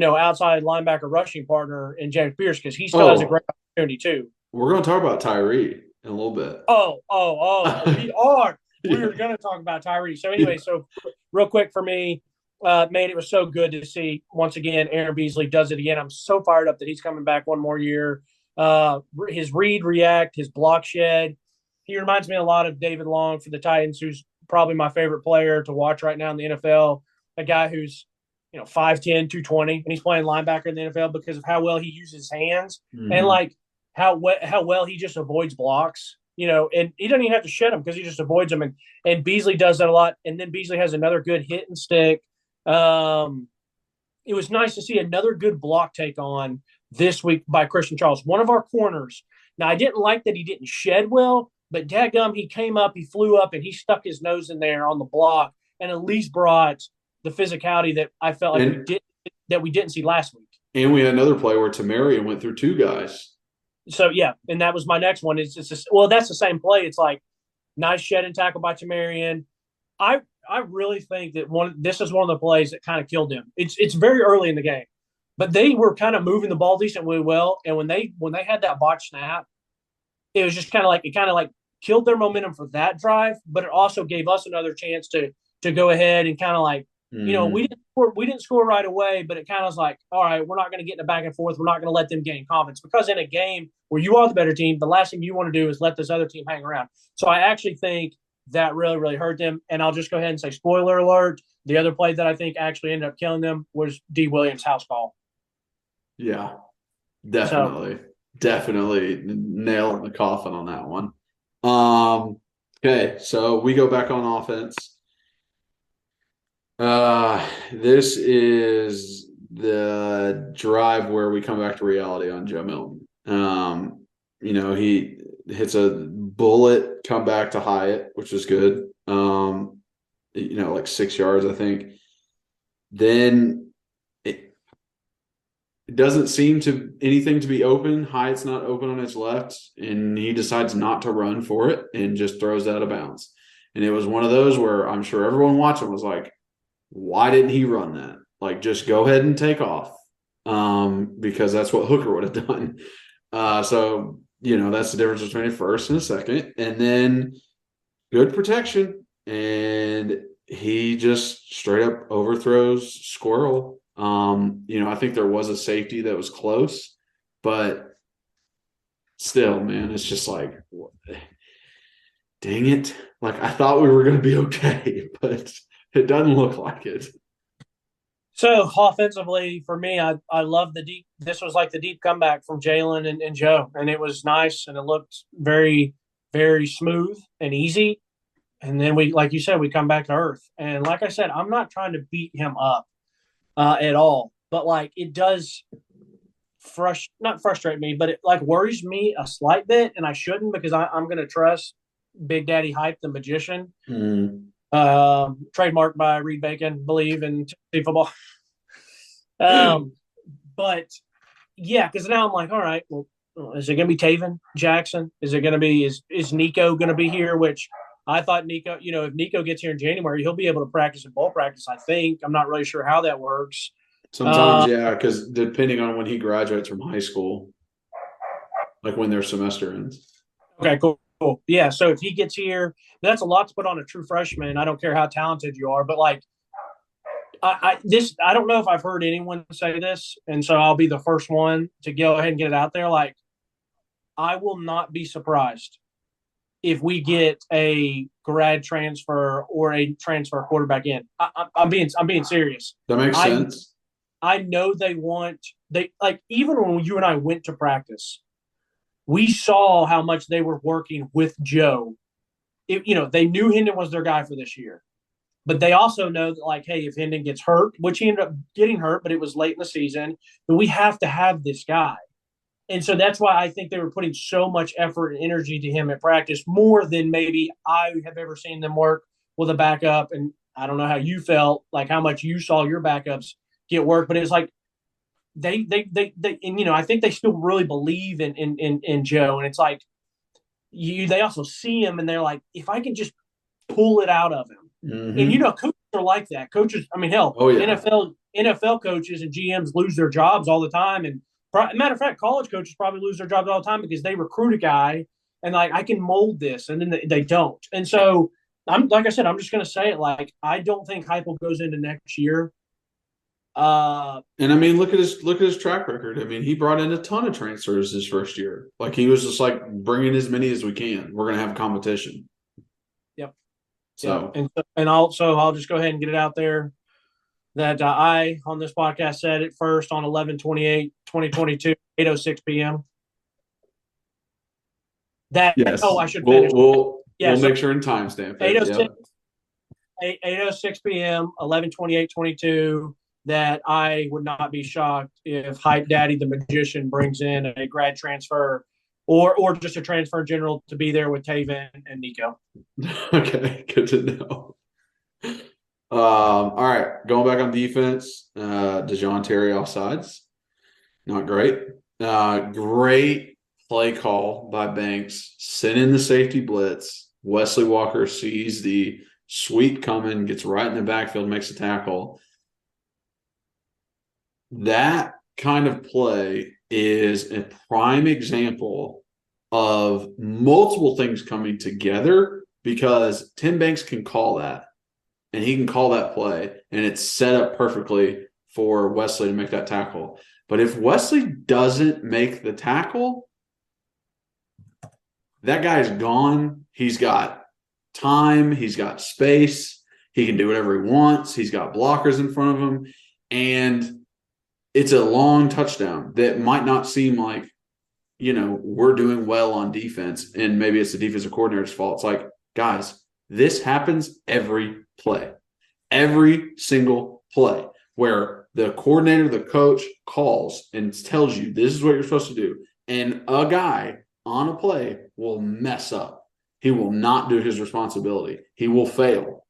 outside linebacker rushing partner in James Pierce because he still has a great Oh, opportunity too. we're going to talk about Tyree in a little bit. Oh, we are. Yeah. We're going to talk about Tyree. So Yeah. anyway, so real quick for me, man, it was so good to see once again Aaron Beasley does it again. I'm so fired up that he's coming back one more year. His read, react, his block shed. He reminds me a lot of David Long for the Titans, who's probably my favorite player to watch right now in the NFL. A guy who's 5'10", 220, and he's playing linebacker in the NFL because of how well he uses his hands and hmm like how well he just avoids blocks. And he doesn't even have to shed them because he just avoids them. And Beasley does that a lot. And then Beasley has another good hit and stick. It was nice to see another good block take on this week by Christian Charles, one of our corners. Now, I didn't like that he didn't shed well, but dadgum, he came up, he flew up, and he stuck his nose in there on the block and at least brought the physicality that I felt like And we didn't see last week. we had another play where Tamarian went through two guys. So yeah, and that was my next one. It's just, well, that's the same play. It's like nice shed and tackle by Tamarian. I really think that this is one of the plays that kind of killed him. It's very early in the game, but they were kind of moving the ball decently well. And when they had that botch snap, it was just kind of like killed their momentum for that drive, but it also gave us another chance to go ahead and kind of like hmm we didn't score right away, but it kind of was like, all right, we're not going to get in a back and forth. We're not going to let them gain confidence because in a game where you are the better team, the last thing you want to do is let this other team hang around. So I actually think that really, really hurt them. And I'll just go ahead and say, spoiler alert, the other play that I think actually ended up killing them was D. Williams' house call. Yeah, So, definitely nail in the coffin on that one. Okay, so we go back on offense. This is the drive where we come back to reality on Joe Milton. He hits a bullet come back to Hyatt, which is good. Like 6 yards, I think. Then it doesn't seem to anything to be open. Hyatt's not open on his left, and he decides not to run for it and just throws it out of bounds. And it was one of those where I'm sure everyone watching was like, why didn't he run that? Like, just go ahead and take off, because that's what Hooker would have done. So that's the difference between a first and a second. And then good protection, and he just straight up overthrows Squirrel. I think there was a safety that was close, but still, man, it's just like, dang it. Like, I thought we were going to be okay, but it doesn't look like it. So offensively, for me, I love the deep. This was like the deep comeback from Jalen and Joe, and it was nice and it looked very, very smooth and easy. And then we, like you said, we come back to earth. And like I said, I'm not trying to beat him up at all, but like it does not frustrate me, but it like worries me a slight bit, and I shouldn't because I'm going to trust Big Daddy Hype, the magician. Trademarked by Reed Bacon, believe in Tennessee football. But yeah, because now I'm like, all right, well, is it going to be Taven Jackson? Is it going to be is Nico going to be here? Which I thought Nico, if Nico gets here in January, he'll be able to practice in bowl practice. I think I'm not really sure how that works. Sometimes, yeah, because depending on when he graduates from high school, like when their semester ends. Okay, cool. Yeah, so if he gets here, that's a lot to put on a true freshman. I don't care how talented you are, but like I don't know if I've heard anyone say this, and so I'll be the first one to go ahead and get it out there. Like, I will not be surprised if we get a grad transfer or a transfer quarterback in. I'm being serious. That makes sense. I know they like even when you and I went to practice, we saw how much they were working with Joe. They knew Hendon was their guy for this year. But they also know that, like, hey, if Hendon gets hurt, which he ended up getting hurt, but it was late in the season, then we have to have this guy. And so that's why I think they were putting so much effort and energy to him at practice, more than maybe I have ever seen them work with a backup. And I don't know how you felt, like how much you saw your backups get work, but it's like they and I think they still really believe in Joe. And it's like they also see him and they're like, if I can just pull it out of him. Mm-hmm. And coaches are like that. Coaches, I mean, hell, Oh, yeah. NFL coaches and GMs lose their jobs all the time. And matter of fact, college coaches probably lose their jobs all the time because they recruit a guy and like, I can mold this, and then they don't. And so like I said, I'm just going to say it. Like, I don't think Heupel goes into next year. And I mean, look at his track record. I mean, he brought in a ton of transfers his first year. Like, he was just like, bringing as many as we can. We're going to have a competition. Yep. So, and also I'll just go ahead and get it out there that I, on this podcast, said it first on 11/28/2022, 8:06 p.m. That yes. I should finish. We'll make sure and timestamp it. 8:06 p.m. 11/28/22. That I would not be shocked if Hype Daddy the Magician brings in a grad transfer or just a transfer in general to be there with Taven and Nico. Okay, good to know. All right, going back on defense, DeJohn Terry offsides. Not great. Great play call by Banks. Sent in the safety blitz. Wesley Walker sees the sweep coming, gets right in the backfield, makes a tackle. That kind of play is a prime example of multiple things coming together, because Tim Banks can call that, and he can call that play, and it's set up perfectly for Wesley to make that tackle. But if Wesley doesn't make the tackle, that guy's gone. He's got time. He's got space. He can do whatever he wants. He's got blockers in front of him. And it's a long touchdown that might not seem like, we're doing well on defense and maybe it's the defensive coordinator's fault. It's like, guys, this happens every play, every single play, where the coordinator, the coach calls and tells you this is what you're supposed to do. And a guy on a play will mess up. He will not do his responsibility. He will fail.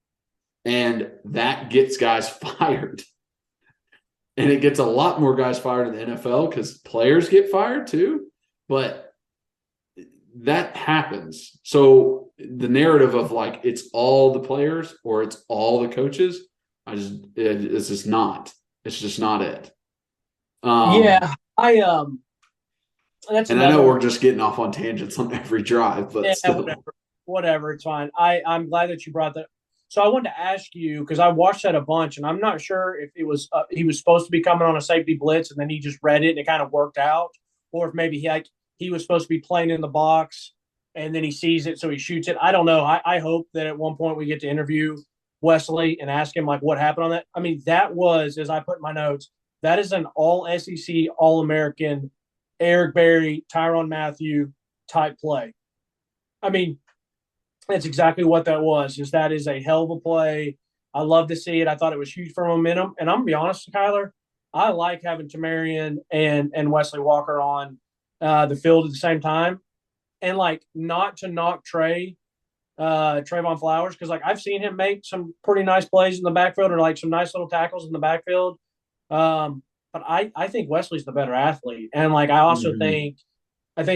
And that gets guys fired. And it gets a lot more guys fired in the NFL because players get fired too. But that happens. So the narrative of like it's all the players or it's all the coaches, it's just not. It's just not it. That's and I know we're just getting off on tangents on every drive, but still. Whatever, it's fine. I'm glad that you brought that. So I wanted to ask you, because I watched that a bunch, and I'm not sure if it was he was supposed to be coming on a safety blitz, and then he just read it and it kind of worked out, or if maybe he was supposed to be playing in the box, and then he sees it, so he shoots it. I don't know. I hope that at one point we get to interview Wesley and ask him like what happened on that. I mean, that was, as I put in my notes, that is an all SEC, all American, Eric Berry, Tyrann Mathieu type play. I mean, that's exactly what that was. That is a hell of a play. I love to see it. I thought it was huge for momentum. And I'm going to be honest, Kyler, I like having Tamarian and Wesley Walker on the field at the same time. And, like, not to knock Trayvon Flowers, because, like, I've seen him make some pretty nice plays in the backfield or, like, some nice little tackles in the backfield. But I think Wesley's the better athlete. And, like, I also think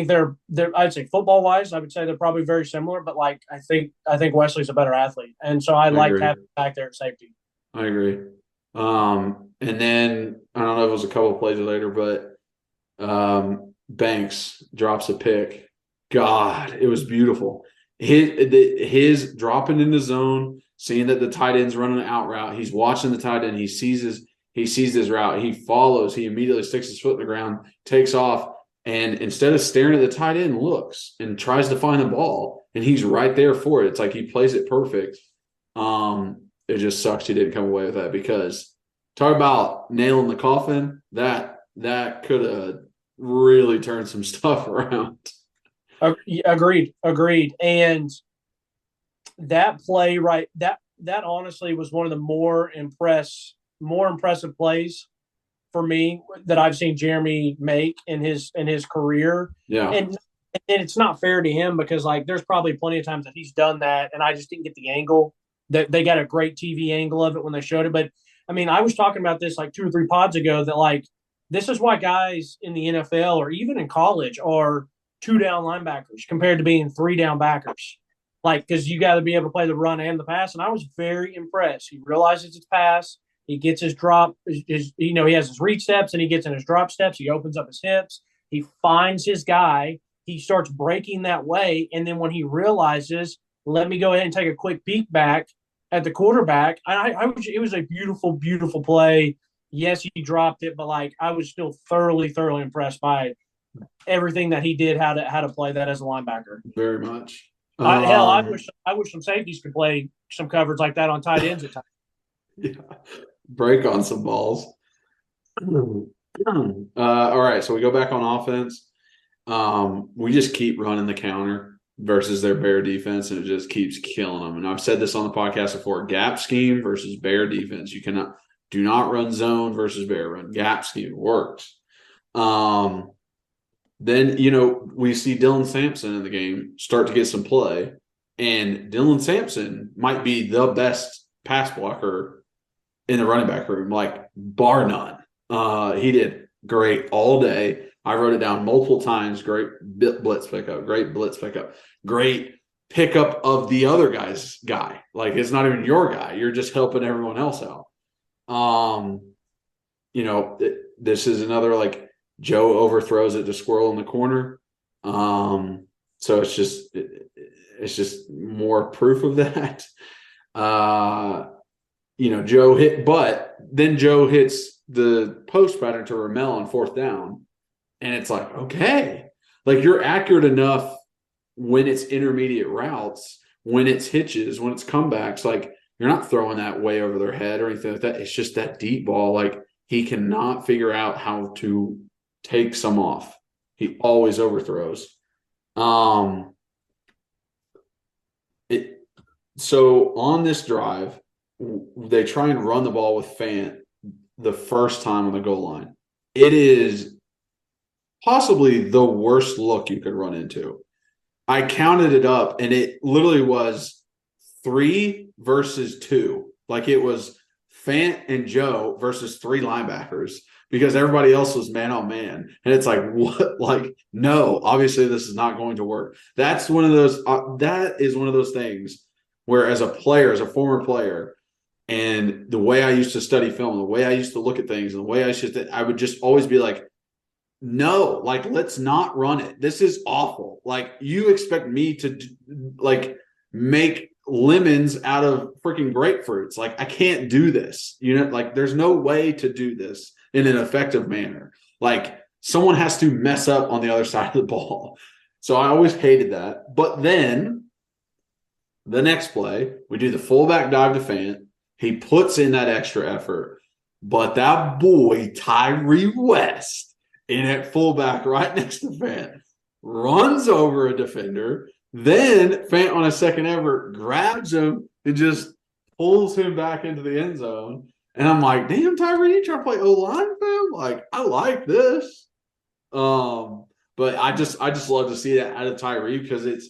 they're I'd say football wise, I would say they're probably very similar, but like I think Wesley's a better athlete. And so I like having him back there at safety. I agree. And then I don't know if it was a couple of plays later, but Banks drops a pick. God, it was beautiful. His dropping in the zone, seeing that the tight end's running an out route. He's watching the tight end. He sees his route. He follows. He immediately sticks his foot in the ground, takes off. And instead of staring at the tight end, looks and tries to find the ball, and he's right there for it. It's like he plays it perfect. It just sucks he didn't come away with that, because talk about nailing the coffin. That could have really turned some stuff around. Agreed. And that play, right, that that honestly was one of the more impressive plays for me that I've seen Jeremy make in his career. Yeah. And it's not fair to him because like there's probably plenty of times that he's done that and I just didn't get the angle. That they got a great TV angle of it when they showed it. But I mean, I was talking about this like 2 or 3 pods ago that like this is why guys in the NFL or even in college are 2 down linebackers compared to being 3 down backers. Like, because you got to be able to play the run and the pass. And I was very impressed. He realizes it's pass. He gets his drop. He has his reach steps and he gets in his drop steps. He opens up his hips. He finds his guy. He starts breaking that way. And then when he realizes, let me go ahead and take a quick peek back at the quarterback, it was a beautiful, beautiful play. Yes, he dropped it, but like I was still thoroughly, thoroughly impressed by everything that he did, how to play that as a linebacker. Very much. I wish some safeties could play some coverage like that on tight ends at times. Yeah. Break on some balls. All right, so we go back on offense. We just keep running the counter versus their bear defense, and it just keeps killing them. And I've said this on the podcast before: gap scheme versus bear defense. You do not run zone versus bear. Run gap scheme. It works. Then, we see Dylan Sampson in the game start to get some play, and Dylan Sampson might be the best pass blocker in the running back room, like bar none. He did great all day. I wrote it down multiple times. Great blitz pickup, great pickup of the other guy's guy. Like, it's not even your guy. You're just helping everyone else out. This is another, like, Joe overthrows it to Squirrel in the corner. So it's just more proof of that. Joe hit, but then Joe hits the post pattern to Ramel on 4th down. And it's like, okay, like you're accurate enough when it's intermediate routes, when it's hitches, when it's comebacks, like you're not throwing that way over their head or anything like that. It's just that deep ball. Like he cannot figure out how to take some off. He always overthrows. So on this drive, they try and run the ball with Fant the first time on the goal line. It is possibly the worst look you could run into. I counted it up, and it literally was 3 versus 2. Like it was Fant and Joe versus 3 linebackers because everybody else was man on man. And it's like, what? Like, no, obviously this is not going to work. That's one of those, that is one of those things where as a player, as a former player, and the way I used to study film, the way I used to look at things, and the way I would just always be like, no, like, let's not run it. This is awful. Like, you expect me to, like, make lemons out of freaking grapefruits. Like, I can't do this. Like, there's no way to do this in an effective manner. Like, someone has to mess up on the other side of the ball. So I always hated that. But then the next play, we do the fullback dive to Fant. He puts in that extra effort. But that boy, Tyree West, in at fullback right next to Fant, runs over a defender. Then Fant on a second effort grabs him and just pulls him back into the end zone. And I'm like, damn, Tyree, you trying to play O-line, fam? Like, I like this. But I just love to see that out of Tyree because it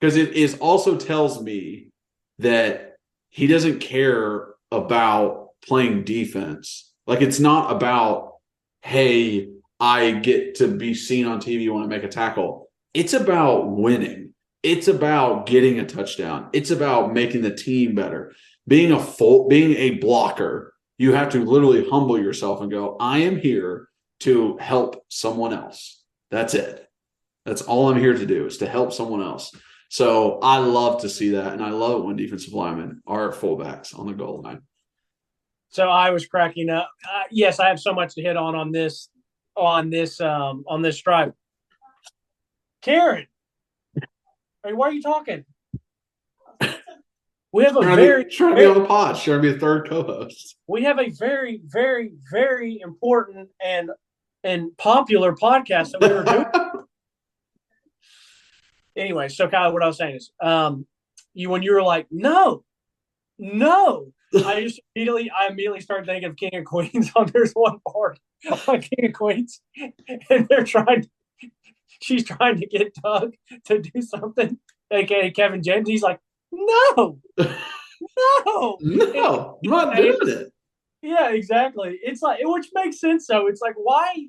is also tells me that he doesn't care about playing defense. Like, it's not about, hey, I get to be seen on TV when I make a tackle. It's about winning. It's about getting a touchdown. It's about making the team better. Being a blocker, you have to literally humble yourself and go, I am here to help someone else. That's it. That's all I'm here to do is to help someone else. So I love to see that, and I love it when defensive linemen are fullbacks on the goal line. So I was cracking up. Yes, I have so much to hit on this drive. Karen, why are you talking? We have trying to be on the pod, trying to be a third co-host. We have a very, very, very important and popular podcast that we were doing. Anyway, so Kyle, what I was saying is, when you were like, no, No. I immediately started thinking of King of Queens on there's one part on King of Queens, and she's trying to get Doug to do something, aka Kevin James. He's like, no, no, No, I'm not doing it. Yeah, exactly. It's like, which makes sense though. It's like, why,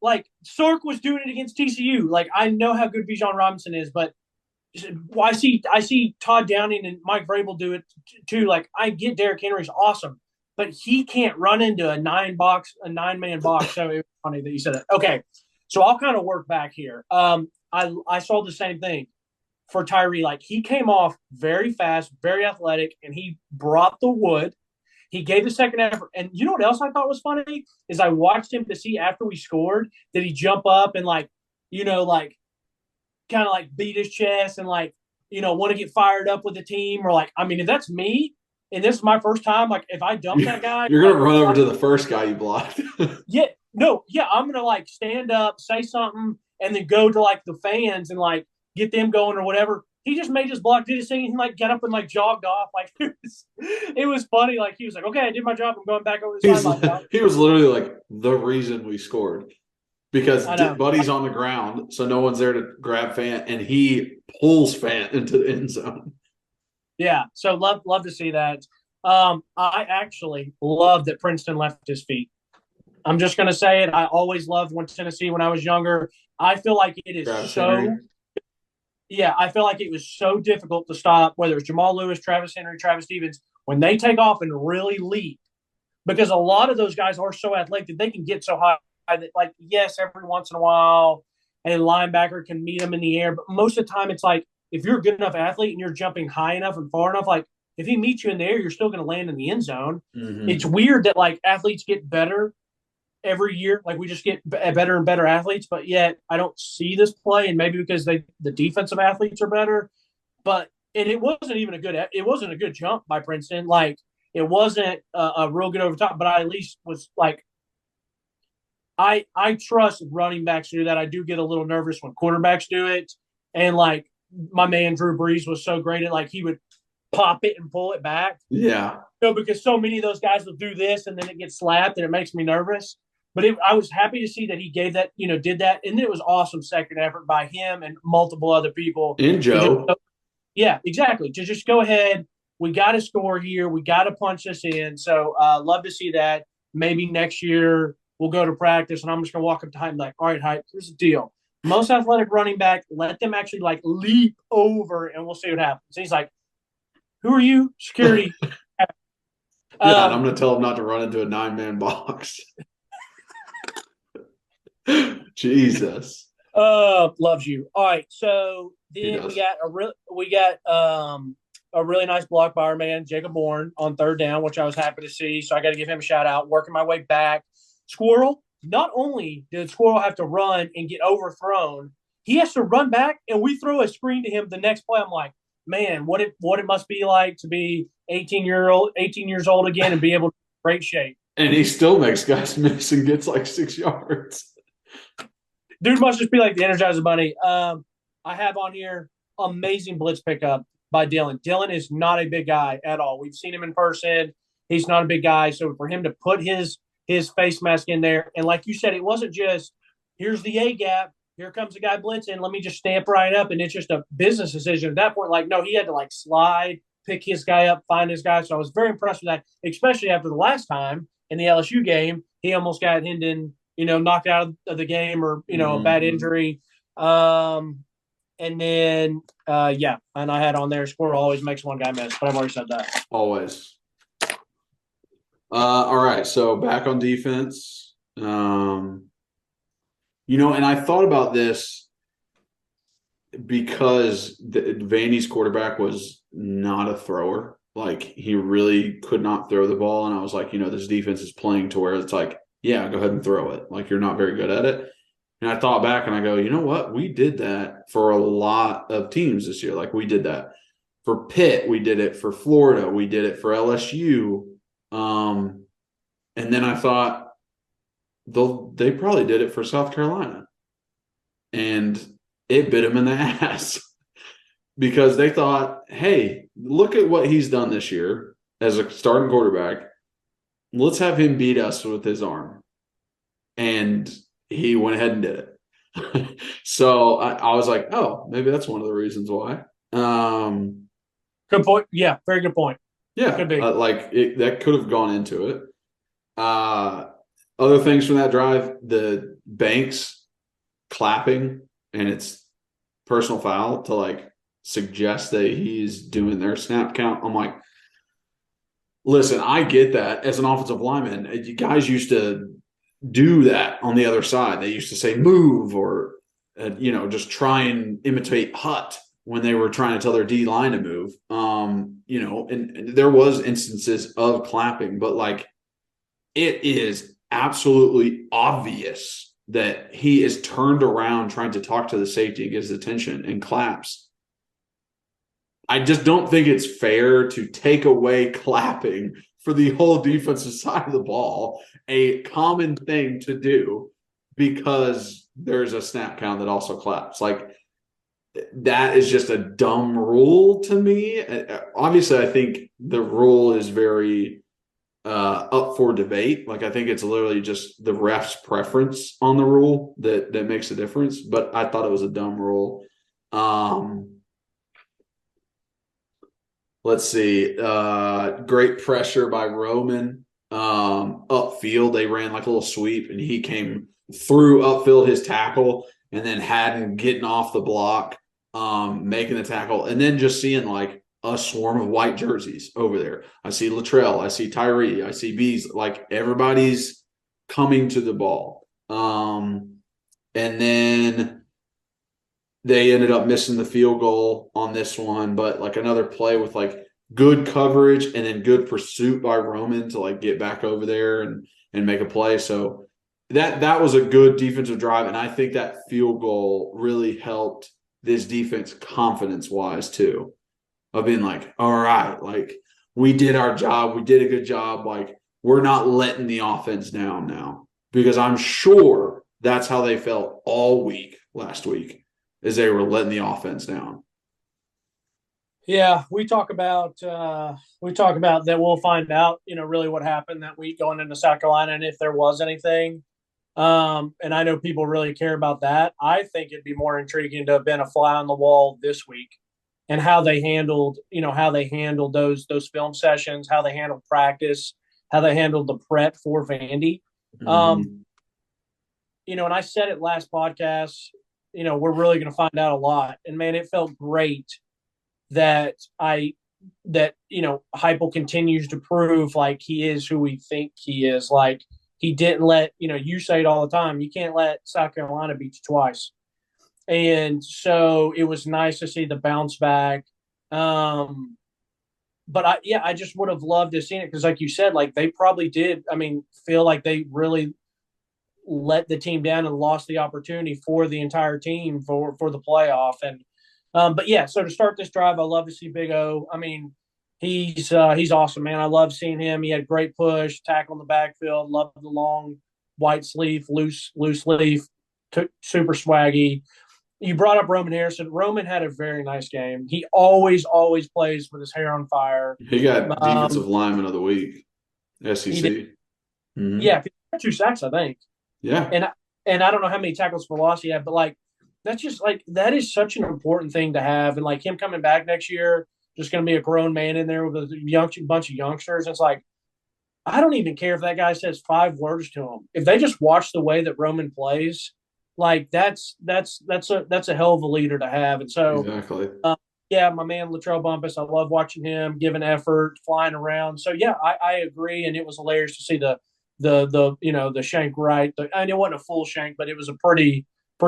like Sark was doing it against TCU. Like, I know how good Bijan Robinson is, but I see Todd Downing and Mike Vrabel do it too. Like, I get Derrick Henry's awesome, but he can't run into a 9-man box. So it was funny that you said that. Okay, so I'll kind of work back here. I saw the same thing for Tyree. Like, he came off very fast, very athletic, and he brought the wood. He gave the second effort. And you know what else I thought was funny is I watched him to see after we scored, did he jump up and like kind of like beat his chest and like, want to get fired up with the team, or like, I mean, if that's me and this is my first time, like if I dump that guy, you're gonna run over to the first guy you blocked. I'm gonna like stand up, say something, and then go to like the fans and like get them going or whatever. He just made his block, did his thing, and he like got up and like jogged off. Like it was funny. Like he was like, "Okay, I did my job. I'm going back over the sideline." He was literally like the reason we scored because Buddy's on the ground, so no one's there to grab Fant, and he pulls Fant into the end zone. Yeah, so love to see that. I actually love that Princeton left his feet. I'm just going to say it. I always loved Tennessee when I was younger. I feel like it is Travis Henry. Yeah, I feel like it was so difficult to stop, whether it's Jamal Lewis, Travis Henry, Travis Stevens, when they take off and really leap, because a lot of those guys are so athletic that they can get so high that, like, yes, every once in a while a linebacker can meet them in the air, but most of the time it's like if you're a good enough athlete and you're jumping high enough and far enough, like if he meets you in the air, you're still going to land in the end zone. Mm-hmm. It's weird that like athletes get better every year. Like we just get better and better athletes, but yet I don't see this play, and maybe because the defensive athletes are better. But it wasn't even it wasn't a good jump by Princeton. Like it wasn't a real good over top, but I at least was like, I trust running backs to do that. I do get a little nervous when quarterbacks do it, and like my man Drew Brees was so great at like he would pop it and pull it back. Yeah. Because so many of those guys will do this and then it gets slapped and it makes me nervous. But I was happy to see that he gave that, did that. And it was awesome second effort by him and multiple other people. And Joe. Yeah, exactly. To just go ahead. We got to score here. We got to punch this in. So love to see that. Maybe next year we'll go to practice and I'm just going to walk up to Hype and be like, all right, Hype, here's the deal. Most athletic running back, let them actually like leap over and we'll see what happens. And he's like, who are you? Security. Yeah, and I'm going to tell him not to run into a 9-man box. Jesus. Loves you. All right, so then we got a really nice block by our man Jacob Bourne on third down, which I was happy to see. So I got to give him a shout out. Working my way back, Squirrel. Not only did Squirrel have to run and get overthrown, he has to run back, and we throw a screen to him the next play. I'm like, man, what it must be like to be 18 years old again and be able to be in great shape. And he still makes guys miss and gets like 6 yards. Dude must just be like the Energizer Bunny. I have on here amazing blitz pickup by Dylan. Dylan is not a big guy at all. We've seen him in person. He's not a big guy. So for him to put his face mask in there, and like you said, it wasn't just here's the A gap. Here comes a guy blitzing. Let me just stamp right up, and it's just a business decision at that point. Like, no, he had to like slide, pick his guy up, find his guy. So I was very impressed with that, especially after the last time in the LSU game, he almost got Hendon, knocked out of the game or, a bad injury. And then, and I had on there, Squirrel always makes one guy miss, but I've already said that. Always. All right, so back on defense. And I thought about this because Vandy's quarterback was not a thrower. Like, he really could not throw the ball. And I was like, this defense is playing to where it's like, yeah, go ahead and throw it. Like, you're not very good at it. And I thought back and I go, you know what? We did that for a lot of teams this year. Like, we did that for Pitt. We did it for Florida. We did it for LSU. And then I thought, they probably did it for South Carolina, and it bit them in the ass. because they thought, hey, look at what he's done this year as a starting quarterback. Let's have him beat us with his arm. And he went ahead and did it. So I was like, oh, maybe that's one of the reasons why. Good point. Yeah, very good point. Yeah, Could be. that could have gone into it. Other things from that drive, the Banks clapping, and it's personal foul to like suggest that he's doing their snap count. I'm like, listen, I get that. As an offensive lineman, you guys used to do that on the other side. They used to say move or, just try and imitate Hut when they were trying to tell their D line to move. And there was instances of clapping, but like it is absolutely obvious that he is turned around trying to talk to the safety and get his attention and claps. I just don't think it's fair to take away clapping for the whole defensive side of the ball, a common thing to do, because there's a snap count that also claps. Like, that is just a dumb rule to me. Obviously, I think the rule is very up for debate. Like, I think it's literally just the ref's preference on the rule that makes a difference. But I thought it was a dumb rule. Let's see. Great pressure by Roman. Upfield, they ran like a little sweep, and he came through upfield his tackle, and then Haddon getting off the block, making the tackle, and then just seeing like a swarm of white jerseys over there. I see Latrell, I see Tyree, I see Bees. Like, everybody's coming to the ball. And then they ended up missing the field goal on this one, but like another play with like good coverage and then good pursuit by Roman to like get back over there and make a play. So that was a good defensive drive, and I think that field goal really helped this defense confidence-wise too, of being like, all right, like, we did our job. We did a good job. Like, we're not letting the offense down now, because I'm sure that's how they felt all week last week, is they were letting the offense down. Yeah, we talk about that. We'll find out, really what happened that week going into South Carolina, and if there was anything. And I know people really care about that. I think it'd be more intriguing to have been a fly on the wall this week, and how they handled those film sessions, how they handled practice, how they handled the prep for Vandy. Mm-hmm. And I said it last podcast, we're really going to find out a lot. And man, it felt great that Heupel continues to prove like he is who we think he is. Like, he didn't let, you say it all the time, you can't let South Carolina beat you twice. And so it was nice to see the bounce back. But I just would have loved to have seen it, because like you said, like, they probably did, feel like they really let the team down and lost the opportunity for the entire team for the playoff. And but yeah, so to start this drive, I love to see Big O. He's awesome, man. I love seeing him. He had great push, tackle in the backfield. Love the long white sleeve, loose sleeve, super swaggy. You brought up Roman Harrison. Roman had a very nice game. He always plays with his hair on fire. He got defensive lineman of the week, SEC. Mm-hmm. Yeah, he had 2 sacks, I think. Yeah, and I don't know how many tackles for loss he had, but like, that's just like, that is such an important thing to have. And like, him coming back next year, just going to be a grown man in there with a bunch of youngsters. It's like, I don't even care if that guy says 5 words to him. If they just watch the way that Roman plays, like, that's a hell of a leader to have. And so, exactly. Yeah, my man Latrell Bumpus, I love watching him giving effort, flying around. So yeah, I agree, and it was hilarious to see the shank right. And it wasn't a full shank, but it was a pretty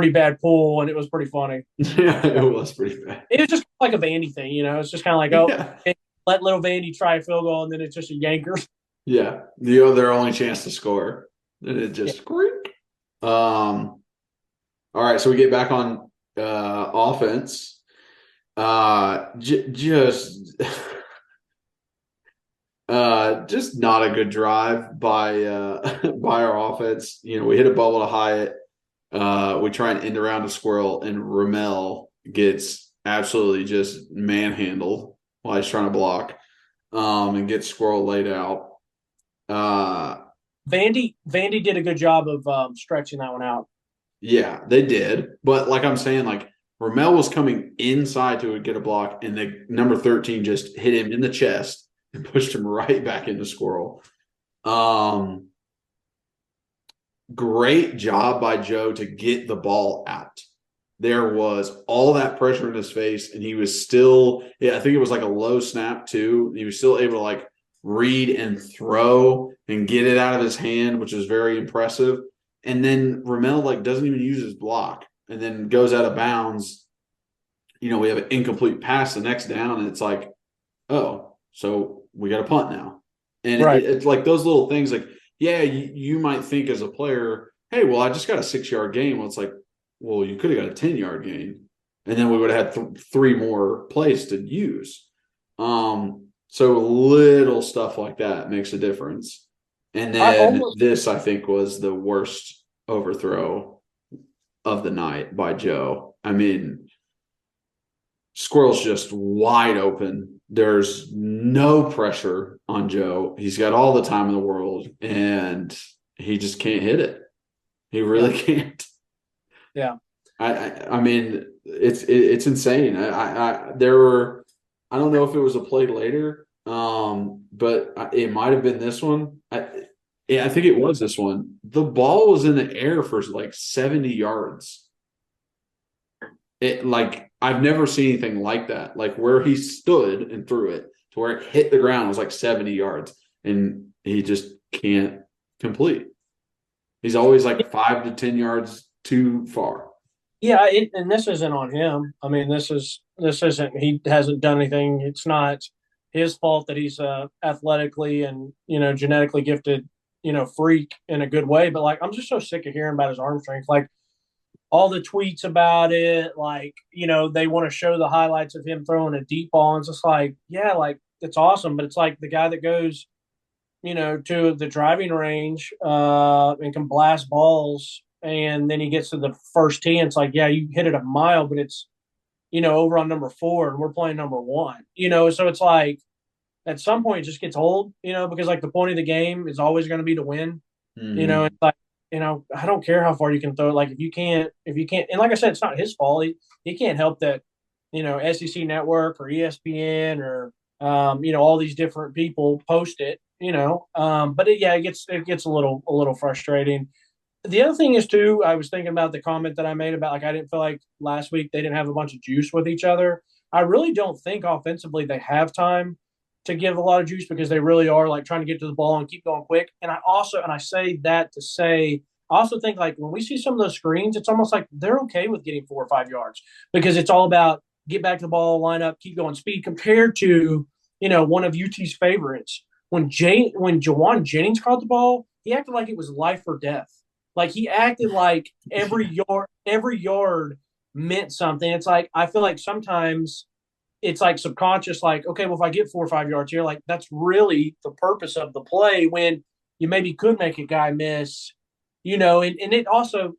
bad pull, and it was pretty funny. Yeah, it was pretty bad. It was just like a Vandy thing, It's just kind of like, let little Vandy try a field goal, and then it's just a yanker. Yeah, their only chance to score, and it just squeak. All right, so we get back on offense. Just not a good drive by our offense. We hit a bubble to Hyatt. We try and end around a squirrel, and Ramel gets absolutely just manhandled while he's trying to block and get Squirrel laid out. Vandy did a good job of stretching that one out. Yeah, they did. But like I'm saying, like Ramel was coming inside to get a block, and the number 13 just hit him in the chest and pushed him right back into Squirrel. Great job by Joe to get the ball out. There was all that pressure in his face, and he was still, I think it was like a low snap too. He was still able to like read and throw and get it out of his hand, which was very impressive. And then Ramel like doesn't even use his block and then goes out of bounds. We have an incomplete pass the next down, and it's like, oh, so we got a punt now. And right. It's like those little things like, yeah, you might think as a player, hey, well, I just got a 6-yard gain. Well, it's like, well, you could have got a 10-yard gain, and then we would have had 3 more plays to use. So little stuff like that makes a difference. And then this, I think, was the worst overthrow of the night by Joe. I mean, Squirrel's just wide open. There's no pressure on Joe. He's got all the time in the world, and he just can't hit it. He really can't. Yeah. I mean, it's insane. I don't know if it was a play later, but it might have been this one. I think it was this one. The ball was in the air for like 70 yards. I've never seen anything like that. Like where he stood and threw it to where it hit the ground was like 70 yards, and he just can't complete. He's always like 5 to 10 yards too far. Yeah, and this isn't on him. I mean, this isn't. He hasn't done anything. It's not his fault that he's athletically and genetically gifted freak in a good way. But like, I'm just so sick of hearing about his arm strength. Like all the tweets about it. Like they want to show the highlights of him throwing a deep ball, and it's just like, yeah, like it's awesome. But it's like the guy that goes to the driving range and can blast balls. And then he gets to the first tee, and it's like, yeah, you hit it a mile, but it's, over on number 4, and we're playing number 1. So it's like at some point it just gets old, because like the point of the game is always going to be to win. Mm-hmm. It's like, I don't care how far you can throw it. Like if you can't, and like I said, it's not his fault. He can't help that, SEC Network or ESPN or all these different people post it, but it gets a little frustrating. The other thing is too, I was thinking about the comment that I made about like I didn't feel like last week they didn't have a bunch of juice with each other. I really don't think offensively they have time to give a lot of juice because they really are like trying to get to the ball and keep going quick. And I say that to say I also think like when we see some of those screens, it's almost like they're okay with getting 4 or 5 yards because it's all about get back to the ball, line up, keep going speed compared to one of UT's favorites. When Jawan Jennings caught the ball, he acted like it was life or death. Like he acted like every yard meant something. It's like I feel like sometimes it's like subconscious, like, okay, well, if I get 4 or 5 yards here, like that's really the purpose of the play when you maybe could make a guy miss, and it also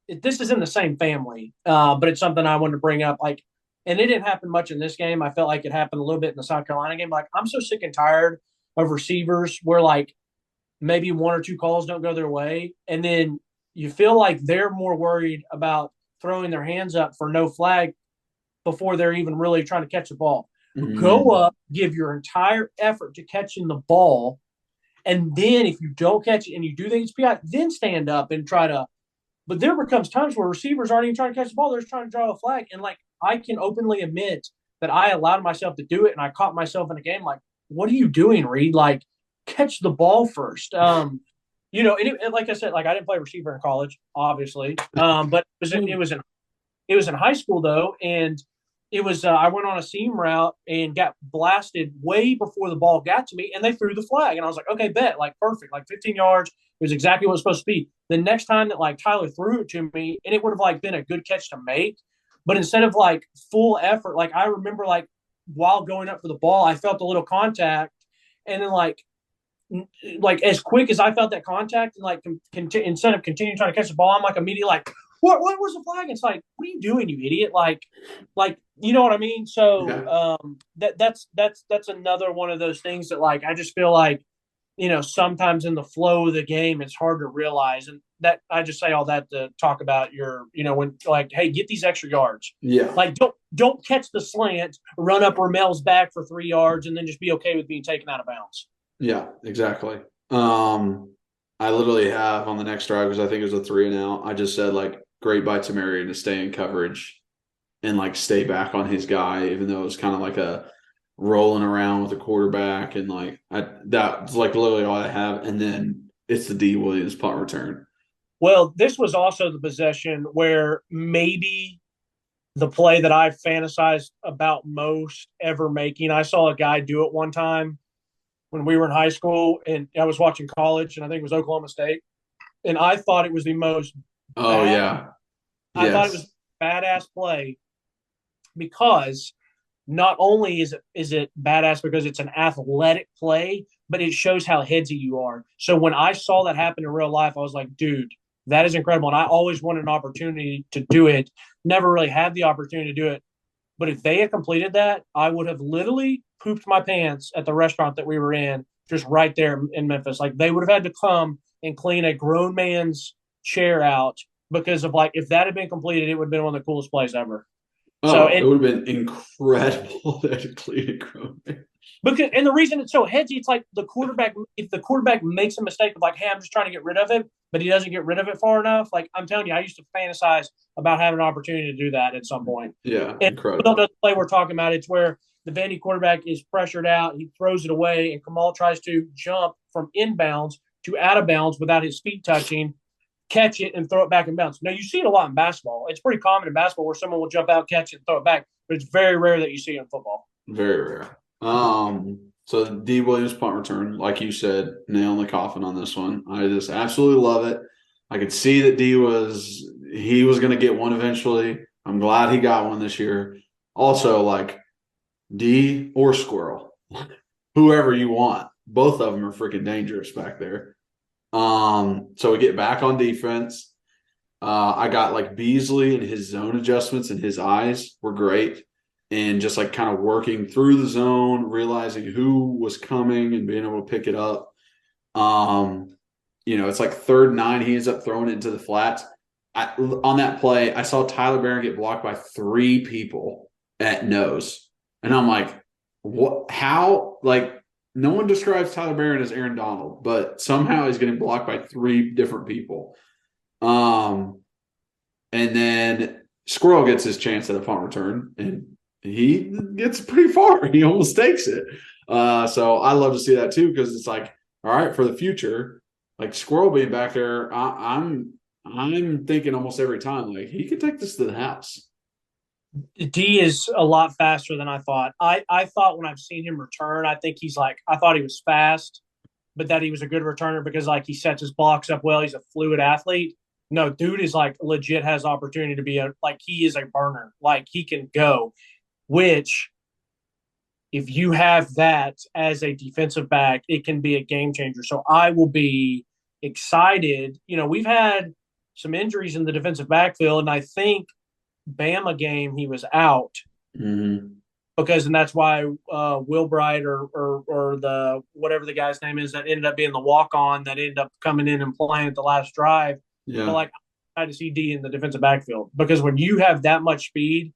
this is in the same family, but it's something I wanted to bring up. Like, and it didn't happen much in this game. I felt like it happened a little bit in the South Carolina game. Like, I'm so sick and tired of receivers where like maybe 1 or 2 calls don't go their way. And then you feel like they're more worried about throwing their hands up for no flag before they're even really trying to catch the ball. Mm-hmm. Go up, give your entire effort to catching the ball. And then if you don't catch it and you do the HPI, then stand up and try to. But there becomes times where receivers aren't even trying to catch the ball. They're just trying to draw a flag. And like, I can openly admit that I allowed myself to do it. And I caught myself in a game like, what are you doing, Reed? Like, catch the ball first. And like I said, like I didn't play receiver in college, obviously. But it was in high school though, and it was I went on a seam route and got blasted way before the ball got to me, and they threw the flag, and I was like, okay, bet, like perfect, like 15 yards. It was exactly what it was supposed to be. The next time that like Tyler threw it to me, and it would have like been a good catch to make, but instead of like full effort, like I remember like while going up for the ball, I felt a little contact, and then like as quick as I felt that contact and like instead of continuing trying to catch the ball, I'm like immediately like, what was the flag? It's like, what are you doing, you idiot? Like, you know what I mean? So that's another one of those things that, like, I just feel like, sometimes in the flow of the game, it's hard to realize. And that I just say all that to talk about when, like, hey, get these extra yards. Yeah. Like, don't catch the slant, run up Ramel's back for 3 yards, and then just be okay with being taken out of bounds. Yeah, exactly. I literally have on the next drive, because I think it was a 3 and out, I just said, like, great by Tamarian to stay in coverage and, like, stay back on his guy, even though it was kind of like a rolling around with the quarterback. And, like, that's, like, literally all I have. And then it's the D. Williams punt return. Well, this was also the possession where maybe the play that I fantasized about most ever making. I saw a guy do it one time when we were in high school, and I was watching college, and I think it was Oklahoma State. And I thought it was the most – oh, yeah. I thought it was a badass play, because not only is it badass because it's an athletic play, but it shows how headsy you are. So when I saw that happen in real life, I was like, dude, that is incredible. And I always wanted an opportunity to do it. Never really had the opportunity to do it. But if they had completed that, I would have literally pooped my pants at the restaurant that we were in, just right there in Memphis. Like, they would have had to come and clean a grown man's chair out because of, like, if that had been completed, it would have been one of the coolest plays ever. Oh, So it would have been incredible to clean a grown man. And the reason it's so headsy, it's like if the quarterback makes a mistake of, like, hey, I'm just trying to get rid of it, but he doesn't get rid of it far enough. Like, I'm telling you, I used to fantasize about having an opportunity to do that at some point. Yeah, and incredible. The play we're talking about, it's where the Vandy quarterback is pressured out, he throws it away, and Kamal tries to jump from inbounds to out of bounds without his feet touching, catch it, and throw it back in bounds. Now, you see it a lot in basketball. It's pretty common in basketball where someone will jump out, catch it, and throw it back, but it's very rare that you see it in football. Very rare. So D. Williams punt return, like you said, nail in the coffin on this one. I just absolutely love it. I could see that he was going to get one eventually. I'm glad he got one this year. Also, like, D or Squirrel, whoever you want, both of them are freaking dangerous back there. So we get back on defense. I got, like, Beasley and his zone adjustments and his eyes were great. And just, like, kind of working through the zone, realizing who was coming and being able to pick it up. It's like 3rd and 9. He ends up throwing it into the flats. On that play, I saw Tyler Barron get blocked by 3 people at nose. And I'm like, what? How? Like, no one describes Tyler Barron as Aaron Donald, but somehow he's getting blocked by 3 different people. And then Squirrel gets his chance at a punt return, and he gets pretty far. He almost takes it. So I love to see that too, because it's like, all right, for the future, like, Squirrel being back there, I'm thinking almost every time, like, he could take this to the house. D is a lot faster than I thought. I thought when I've seen him return, I thought he was fast, but that he was a good returner because, like, he sets his blocks up well. He's a fluid athlete. No, dude is, like, legit has opportunity to be he is a burner. Like, he can go. Which, if you have that as a defensive back, it can be a game changer. So I will be excited. We've had some injuries in the defensive backfield, and I think Bama game he was out. Mm-hmm. And that's why Wilbright or the whatever the guy's name is that ended up being the walk-on that ended up coming in and playing at the last drive. Yeah. But, like, I had to see D in the defensive backfield, because when you have that much speed,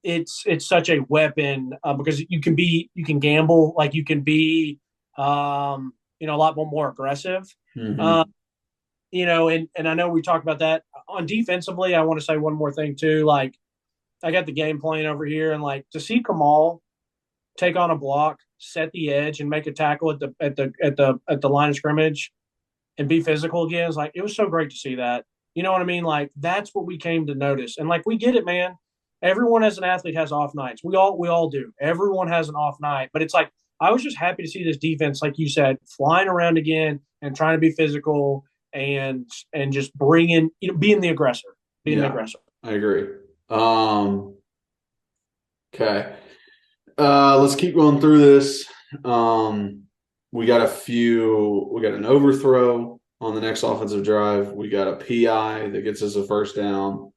it's such a weapon, because you can gamble, like, you can be a lot more aggressive. Mm-hmm. And I know we talked about that on defensively. I want to say one more thing too. Like, I got the game playing over here, and, like, to see Kamal take on a block, set the edge, and make a tackle at the line of scrimmage, and be physical again, is like, it was so great to see that. You know what I mean? Like, that's what we came to notice, and, like, we get it, man. Everyone as an athlete has off nights. We all do. Everyone has an off night. But it's like, I was just happy to see this defense, like you said, flying around again and trying to be physical and just being the aggressor. The aggressor. I agree. Okay. Let's keep going through this. We got an overthrow on the next offensive drive. We got a PI that gets us a first down.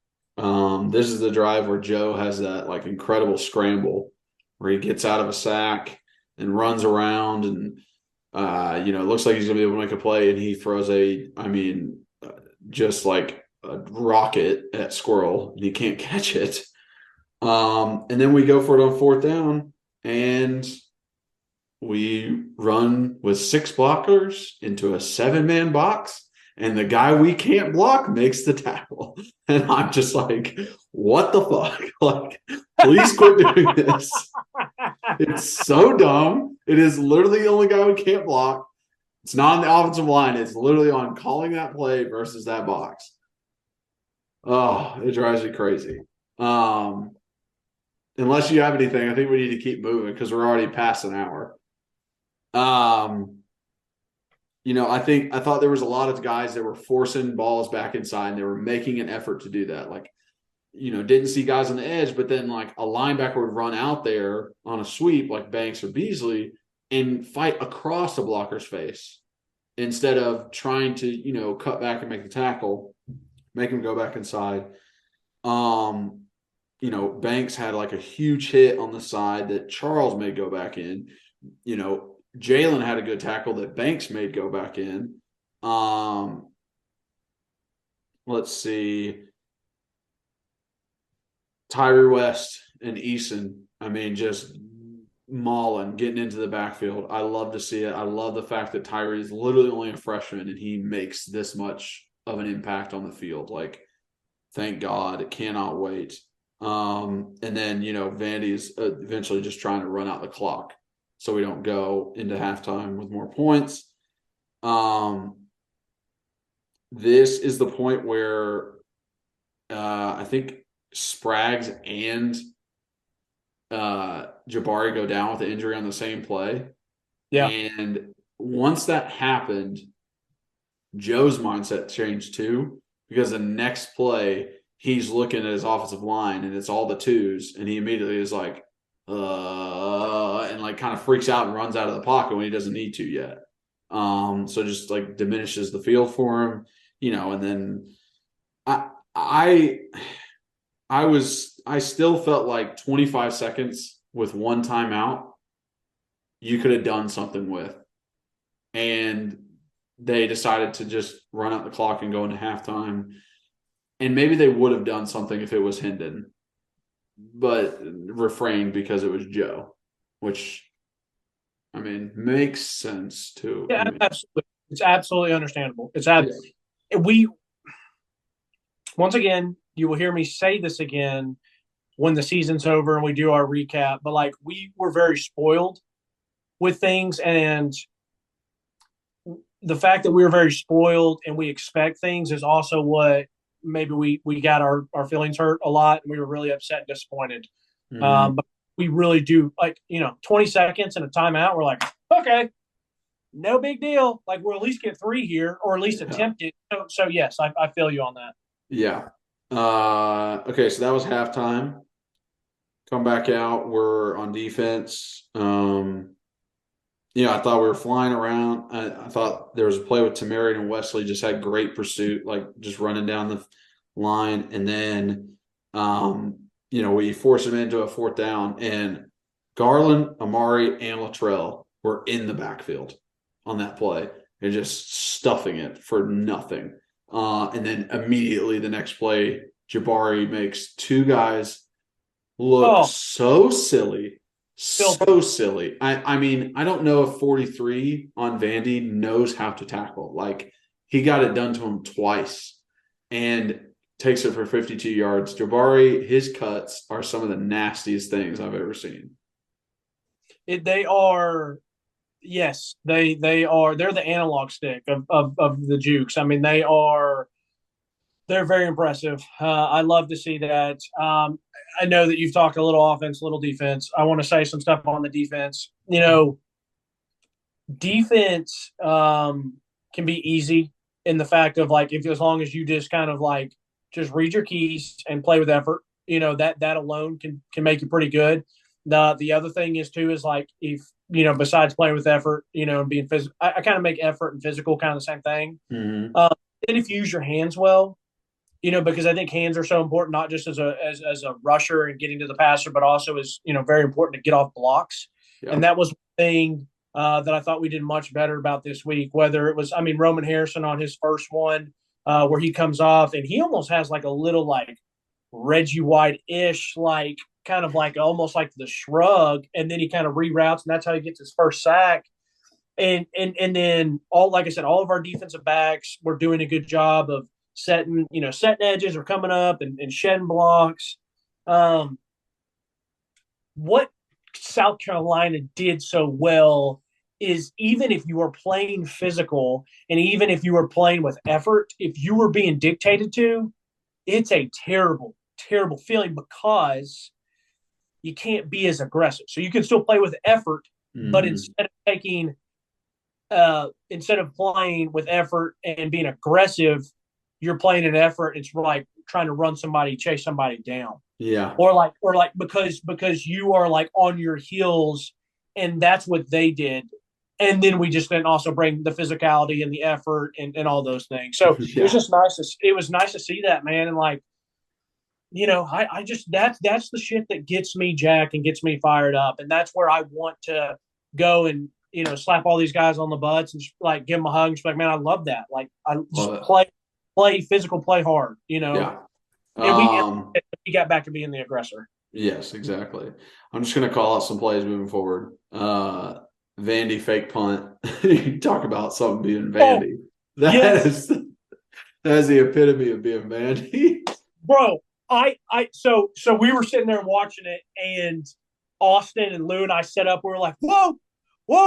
This is the drive where Joe has that like incredible scramble where he gets out of a sack and runs around and it looks like he's gonna be able to make a play, and he throws just like a rocket at Squirrel, and he can't catch it. And then we go for it on fourth down, and we run with 6 blockers into a 7-man box, and the guy we can't block makes the tackle. And I'm just like, what the fuck? Like, please quit doing this. It's so dumb. It is literally the only guy we can't block. It's not on the offensive line. It's literally on calling that play versus that box. Oh, it drives me crazy. Unless you have anything, I think we need to keep moving because we're already past an hour. I thought there was a lot of guys that were forcing balls back inside, and they were making an effort to do that. Like, didn't see guys on the edge, but then like a linebacker would run out there on a sweep like Banks or Beasley and fight across the blocker's face instead of trying to, cut back and make the tackle, make him go back inside. Banks had like a huge hit on the side that Charles made go back in. Jalen had a good tackle that Banks made go back in. Let's see. Tyree West and Eason, just mauling, getting into the backfield. I love to see it. I love the fact that Tyree is literally only a freshman and he makes this much of an impact on the field. Like, thank God. Cannot wait. And then, Vandy is eventually just trying to run out the clock so we don't go into halftime with more points. This is the point where I think Spraggs and Jabari go down with the injury on the same play. Yeah. And once that happened, Joe's mindset changed too, because the next play he's looking at his offensive line and it's all the twos, and he immediately is like, and like kind of freaks out and runs out of the pocket when he doesn't need to yet. So just like diminishes the field for him, and then I still felt like 25 seconds with one timeout you could have done something with. And they decided to just run out the clock and go into halftime. And maybe they would have done something if it was Hendon, but refrained because it was Joe, which, makes sense too. Yeah, absolutely. It's absolutely understandable. Once again, you will hear me say this again when the season's over and we do our recap, but like we were very spoiled with things, and the fact that we were very spoiled and we expect things is also what maybe we got our feelings hurt a lot, and we were really upset and disappointed. Mm-hmm. But we really do, 20 seconds and a timeout, we're like, okay, no big deal. Like, we'll at least get 3 here, or at least attempt it. So yes, I feel you on that. Yeah. Okay, so that was halftime. Come back out. We're on defense. I thought we were flying around. I thought there was a play with Tamarian and Wesley, just had great pursuit, like just running down the line. And then, we forced him into a fourth down, and Garland, Amari, and Latrell were in the backfield on that play and just stuffing it for nothing. And then immediately the next play, Jabari makes 2 guys look so silly. So silly. I don't know if 43 on Vandy knows how to tackle. Like, he got it done to him twice and takes it for 52 yards. Jabari, his cuts are some of the nastiest things I've ever seen. They are, yes, they are. They're the analog stick of the Jukes. They're very impressive. I love to see that. I know that you've talked a little offense, little defense. I want to say some stuff on the defense. Defense can be easy in the fact of like, as long as you just kind of like just read your keys and play with effort, that alone can make you pretty good. The other thing is too is like if besides playing with effort, and being physical, I kind of make effort and physical kind of the same thing. Mm-hmm. Then if you use your hands well, because I think hands are so important, not just as a rusher and getting to the passer, but also as very important to get off blocks. Yeah. And that was one thing that I thought we did much better about this week. Whether it was, Roman Harrison on his first one where he comes off and he almost has like a little like Reggie White-ish, like kind of like almost like the shrug, and then he kind of reroutes, and that's how he gets his first sack. And then like I said, all of our defensive backs were doing a good job of setting edges or coming up and shedding blocks. What South Carolina did so well is even if you were playing physical and even if you were playing with effort, if you were being dictated to, it's a terrible, terrible feeling because you can't be as aggressive. So you can still play with effort, but instead of playing with effort and being aggressive, you're playing an effort. It's like trying to run somebody, chase somebody down. Yeah. Or like because you are like on your heels, and that's what they did. And then we just didn't also bring the physicality and the effort and all those things. So Yeah. it was just nice. It was nice to see that, man. And like, I just that's the shit that gets me jacked and gets me fired up, and that's where I want to go and slap all these guys on the butts and just, like give them a hug and just be like, man, I love that. Like I just play physical, play hard. Yeah. And we got back to being the aggressor. Yes, exactly. I'm just going to call out some plays moving forward. Vandy fake punt. You talk about something being Vandy. That is the epitome of being Vandy. Bro, so we were sitting there watching it, and Austin and Lou and I set up. We were like, whoa,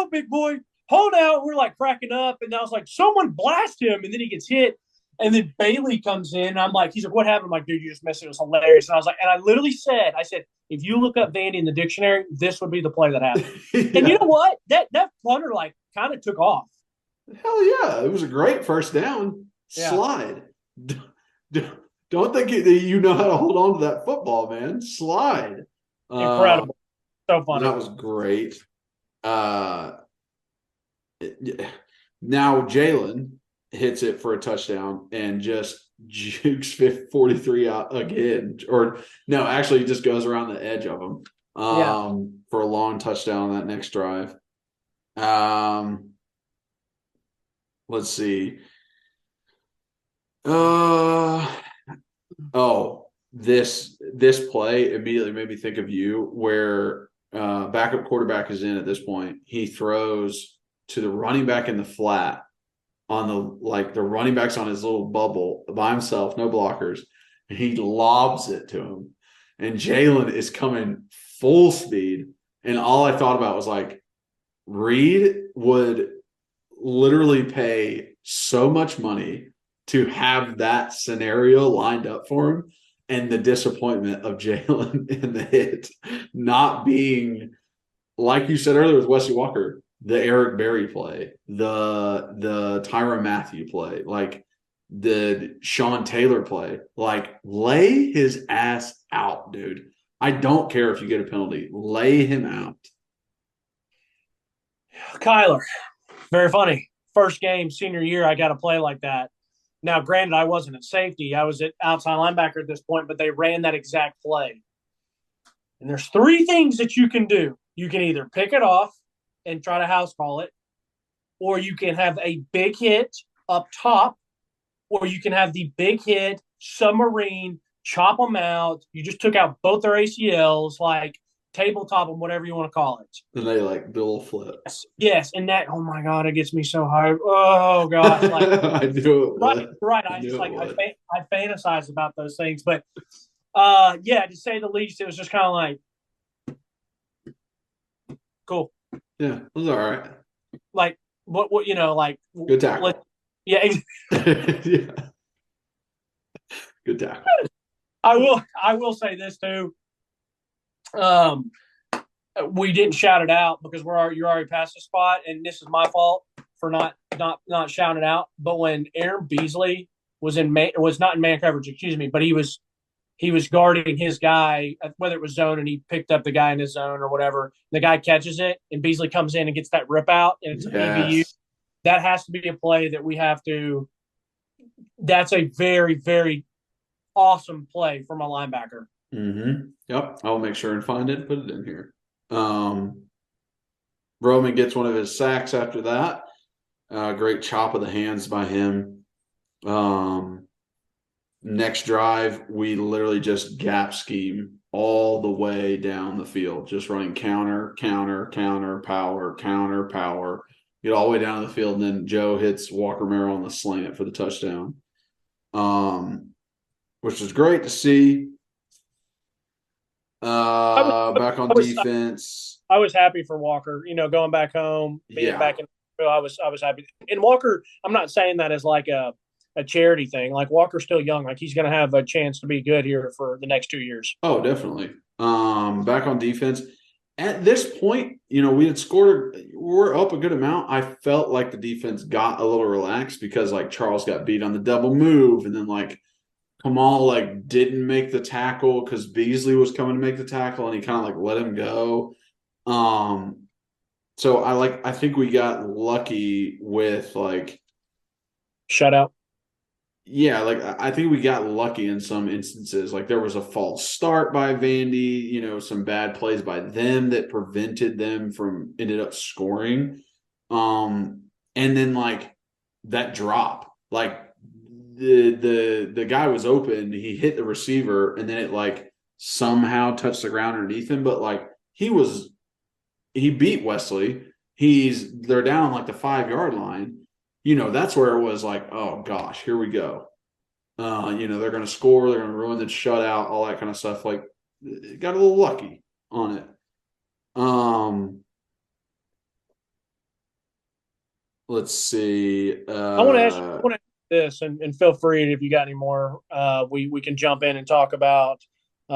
big boy, hold out. We're like cracking up, and I was like, someone blast him, and then he gets hit. And then Bailey comes in, and he's like, what happened? I'm like, dude, you just missed it. It was hilarious. And I was like, and I literally said, if you look up Vandy in the dictionary, this would be the play that happened. Yeah. And you know what? That punter like kind of took off. Hell yeah. It was a great first down. Yeah. Slide. Don't think that you know how to hold on to that football, man. Slide. Incredible. So funny. That was great. Now Jalen hits it for a touchdown and just jukes 43 out again. Or no, actually he just goes around the edge of him for a long touchdown on that next drive. Let's see. This play immediately made me think of you where backup quarterback is in at this point. He throws to the running back in the flat on the running back's on his little bubble by himself, no blockers, and he lobs it to him. And Jalen is coming full speed. And all I thought about was like, Reed would literally pay so much money to have that scenario lined up for him. And the disappointment of Jalen in the hit not being, like you said earlier with Wesley Walker, the Eric Berry play, the Tyrann Mathieu play, like the Sean Taylor play, like lay his ass out, dude. I don't care if you get a penalty. Lay him out. Kyler, very funny. First game, senior year, I got to play like that. Now, granted, I wasn't at safety. I was at outside linebacker at this point, but they ran that exact play. And there's three things that you can do. You can either pick it off and try to house call it, or you can have a big hit up top, or you can have the big hit, submarine, chop them out. You just took out both their ACLs, like tabletop them, whatever you want to call it. And they like the little flip. Yes. And that, oh my God, it gets me so high. Oh gosh. Like, I knew it would. Right. I fantasize about those things. But to say the least, it was just kind of like, cool. Yeah, it was all right. Like, what like. Good tackle. Yeah. Yeah. Good tackle. I will say this too. We didn't shout it out because you're already past the spot, and this is my fault for not shouting it out. But when Aaron Beasley was not in man coverage, excuse me, but he was he was guarding his guy, whether it was zone and he picked up the guy in his zone or whatever. The guy catches it and Beasley comes in and gets that rip out and it's a PBU. Yes. That has to be a play that we have to. That's a very, very awesome play from a linebacker. Mm-hmm. Yep. I'll make sure and find it and put it in here. Roman gets one of his sacks after that. Great chop of the hands by him. Next drive, we literally just gap scheme all the way down the field, just running counter, power, get all the way down the field, and then Joe hits Walker Merrill on the slant for the touchdown, which is great to see. Back on defense. I was happy for Walker, going back home, being back in. I was happy. And Walker, I'm not saying that as like a charity thing. Like Walker's still young. Like he's going to have a chance to be good here for the next 2 years. Oh, definitely. Back on defense. At this point, we had scored. We're up a good amount. I felt like the defense got a little relaxed because like Charles got beat on the double move, and then like Kamal like didn't make the tackle because Beasley was coming to make the tackle, and he kind of like let him go. So I think we got lucky with like shutout. Yeah, like I think we got lucky in some instances. Like there was a false start by Vandy, some bad plays by them that prevented them from ended up scoring. And then like that drop, like the guy was open, he hit the receiver, and then it like somehow touched the ground underneath him. But like he beat Wesley. They're down like the 5-yard line. That's where it was like, oh gosh, here we go. They're going to score, they're going to ruin the shutout, all that kind of stuff. Like, got a little lucky on it. Let's see. I want to ask this, and feel free if you got any more. We can jump in and talk about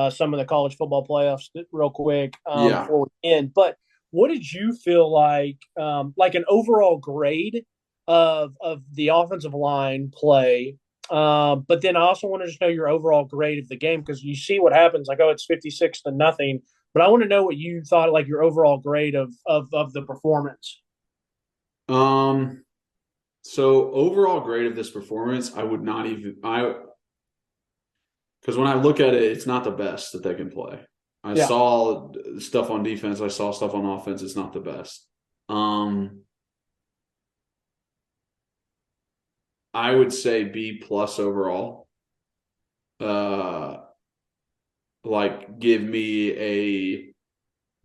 some of the college football playoffs real quick before we end. But what did you feel like an overall grade of the offensive line play? But then I also wanted to know your overall grade of the game, because you see what happens, like, it's 56-0. But I want to know what you thought, like your overall grade of the performance. So overall grade of this performance, I would not even because when I look at it, it's not the best that they can play. I saw stuff on defense, I saw stuff on offense. It's not the best. I would say B+ overall. Give me a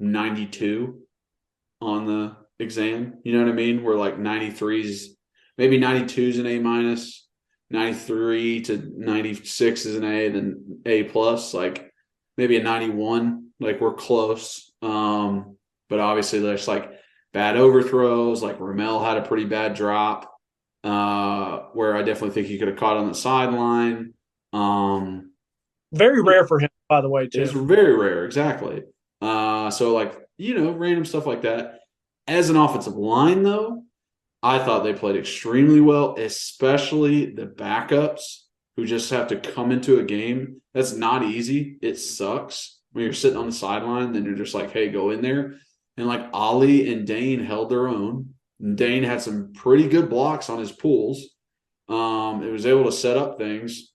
92 on the exam. You know what I mean? Where like 93s, maybe 92 is an A-, 93 to 96 is an A, then A+, like maybe a 91. Like we're close. But obviously there's like bad overthrows. Like Ramel had a pretty bad drop. Where I definitely think he could have caught on the sideline. Very rare for him, by the way, too. It's very rare, exactly. So, like, random stuff like that. As an offensive line, though, I thought they played extremely well, especially the backups who just have to come into a game. That's not easy. It sucks when you're sitting on the sideline, then you're just like, hey, go in there. And, like, Ollie and Dane held their own. Dane had some pretty good blocks on his pulls. It was able to set up things.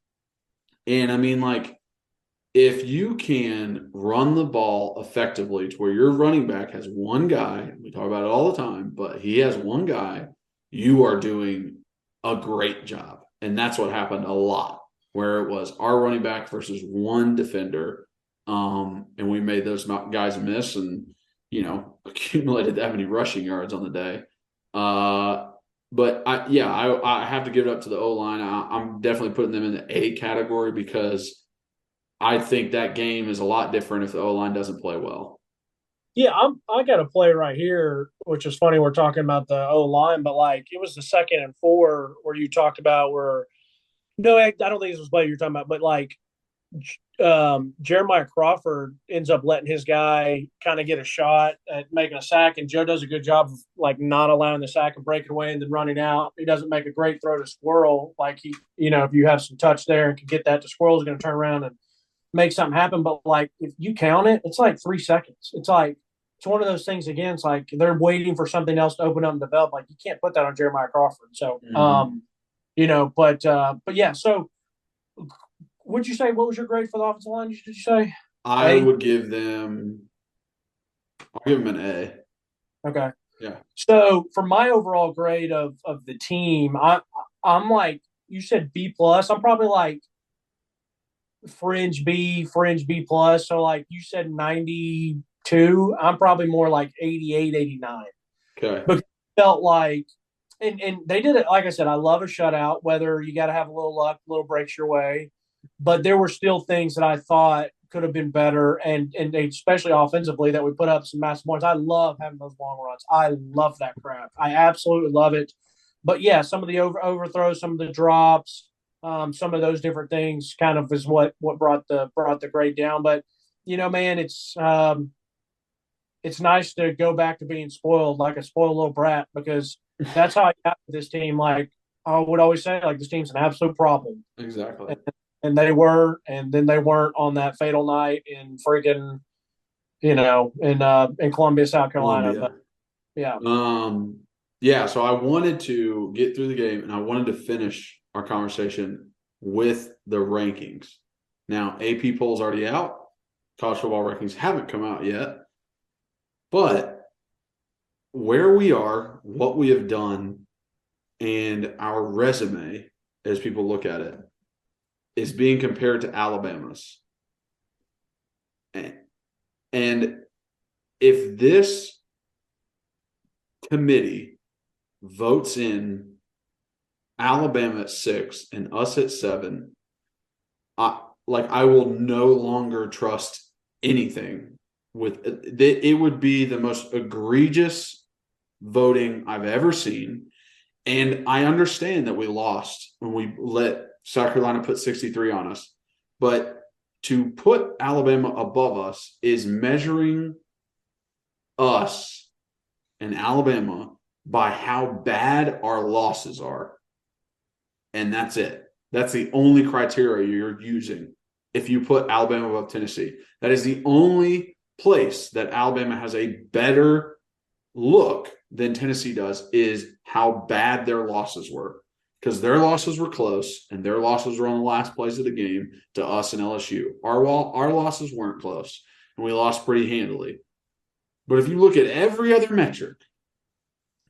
And I mean, like, if you can run the ball effectively to where your running back has one guy, we talk about it all the time, but he has one guy, you are doing a great job. And that's what happened a lot, where it was our running back versus one defender. And we made those guys miss and, accumulated that many rushing yards on the day. But I have to give it up to the O-line. I'm definitely putting them in the A category because I think that game is a lot different if the O-line doesn't play well. Yeah, I got a play right here, which is funny. We're talking about the O-line, but like it was the 2nd and 4 where you talked about no, I don't think this was play you're talking about, but like Jeremiah Crawford ends up letting his guy kind of get a shot at making a sack, and Joe does a good job of like not allowing the sack and breaking away and then running out. He doesn't make a great throw to Squirrel. Like if you have some touch there and can get that to Squirrel, he's going to turn around and make something happen. But like if you count it, it's like 3 seconds. It's like it's one of those things again. It's like they're waiting for something else to open up and develop. Like you can't put that on Jeremiah Crawford. So but yeah. So would you say what was your grade for the offensive line? Did you say? I would give them. I'll give them an A. Okay. Yeah. So for my overall grade of the team, I'm like you said B plus. I'm probably like fringe B plus. So like you said 92. I'm probably more like 88, 89. Okay. But felt like and they did it like I said, I love a shutout, whether you gotta have a little luck, a little breaks your way. But there were still things that I thought could have been better, and especially offensively that we put up some massive points. I love having those long runs. I love that crap. I absolutely love it. But yeah, some of the overthrows, some of the drops, some of those different things, kind of is what brought the grade down. But man, it's nice to go back to being spoiled, like a spoiled little brat, because that's how I got with this team. Like I would always say, like this team's an absolute problem. Exactly. And they were, and then they weren't on that fatal night in freaking, in Columbia, South Carolina. Columbia. But, yeah. So I wanted to get through the game, and I wanted to finish our conversation with the rankings. Now, AP poll's already out. College football rankings haven't come out yet. But where we are, what we have done, and our resume, as people look at it, is being compared to Alabama's. And if this committee votes in Alabama at 6 and us at 7, I will no longer trust anything with it. It would be the most egregious voting I've ever seen. And I understand that we lost when we let South Carolina put 63 on us. But to put Alabama above us is measuring us and Alabama by how bad our losses are. And that's it. That's the only criteria you're using if you put Alabama above Tennessee. That is the only place that Alabama has a better look than Tennessee does, is how bad their losses were. Because their losses were close, and their losses were on the last plays of the game to us and LSU. Our losses weren't close, and we lost pretty handily. But if you look at every other metric,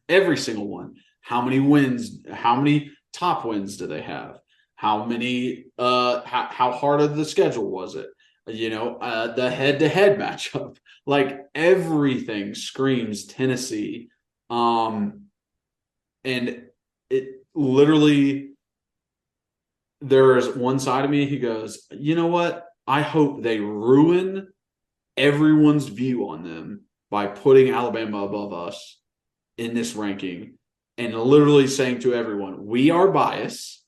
every single one, how many wins, how many top wins do they have? How many, how hard of the schedule was it? The head-to-head matchup, like everything screams Tennessee. And it literally, there is one side of me who goes, you know what? I hope they ruin everyone's view on them by putting Alabama above us in this ranking and literally saying to everyone, we are biased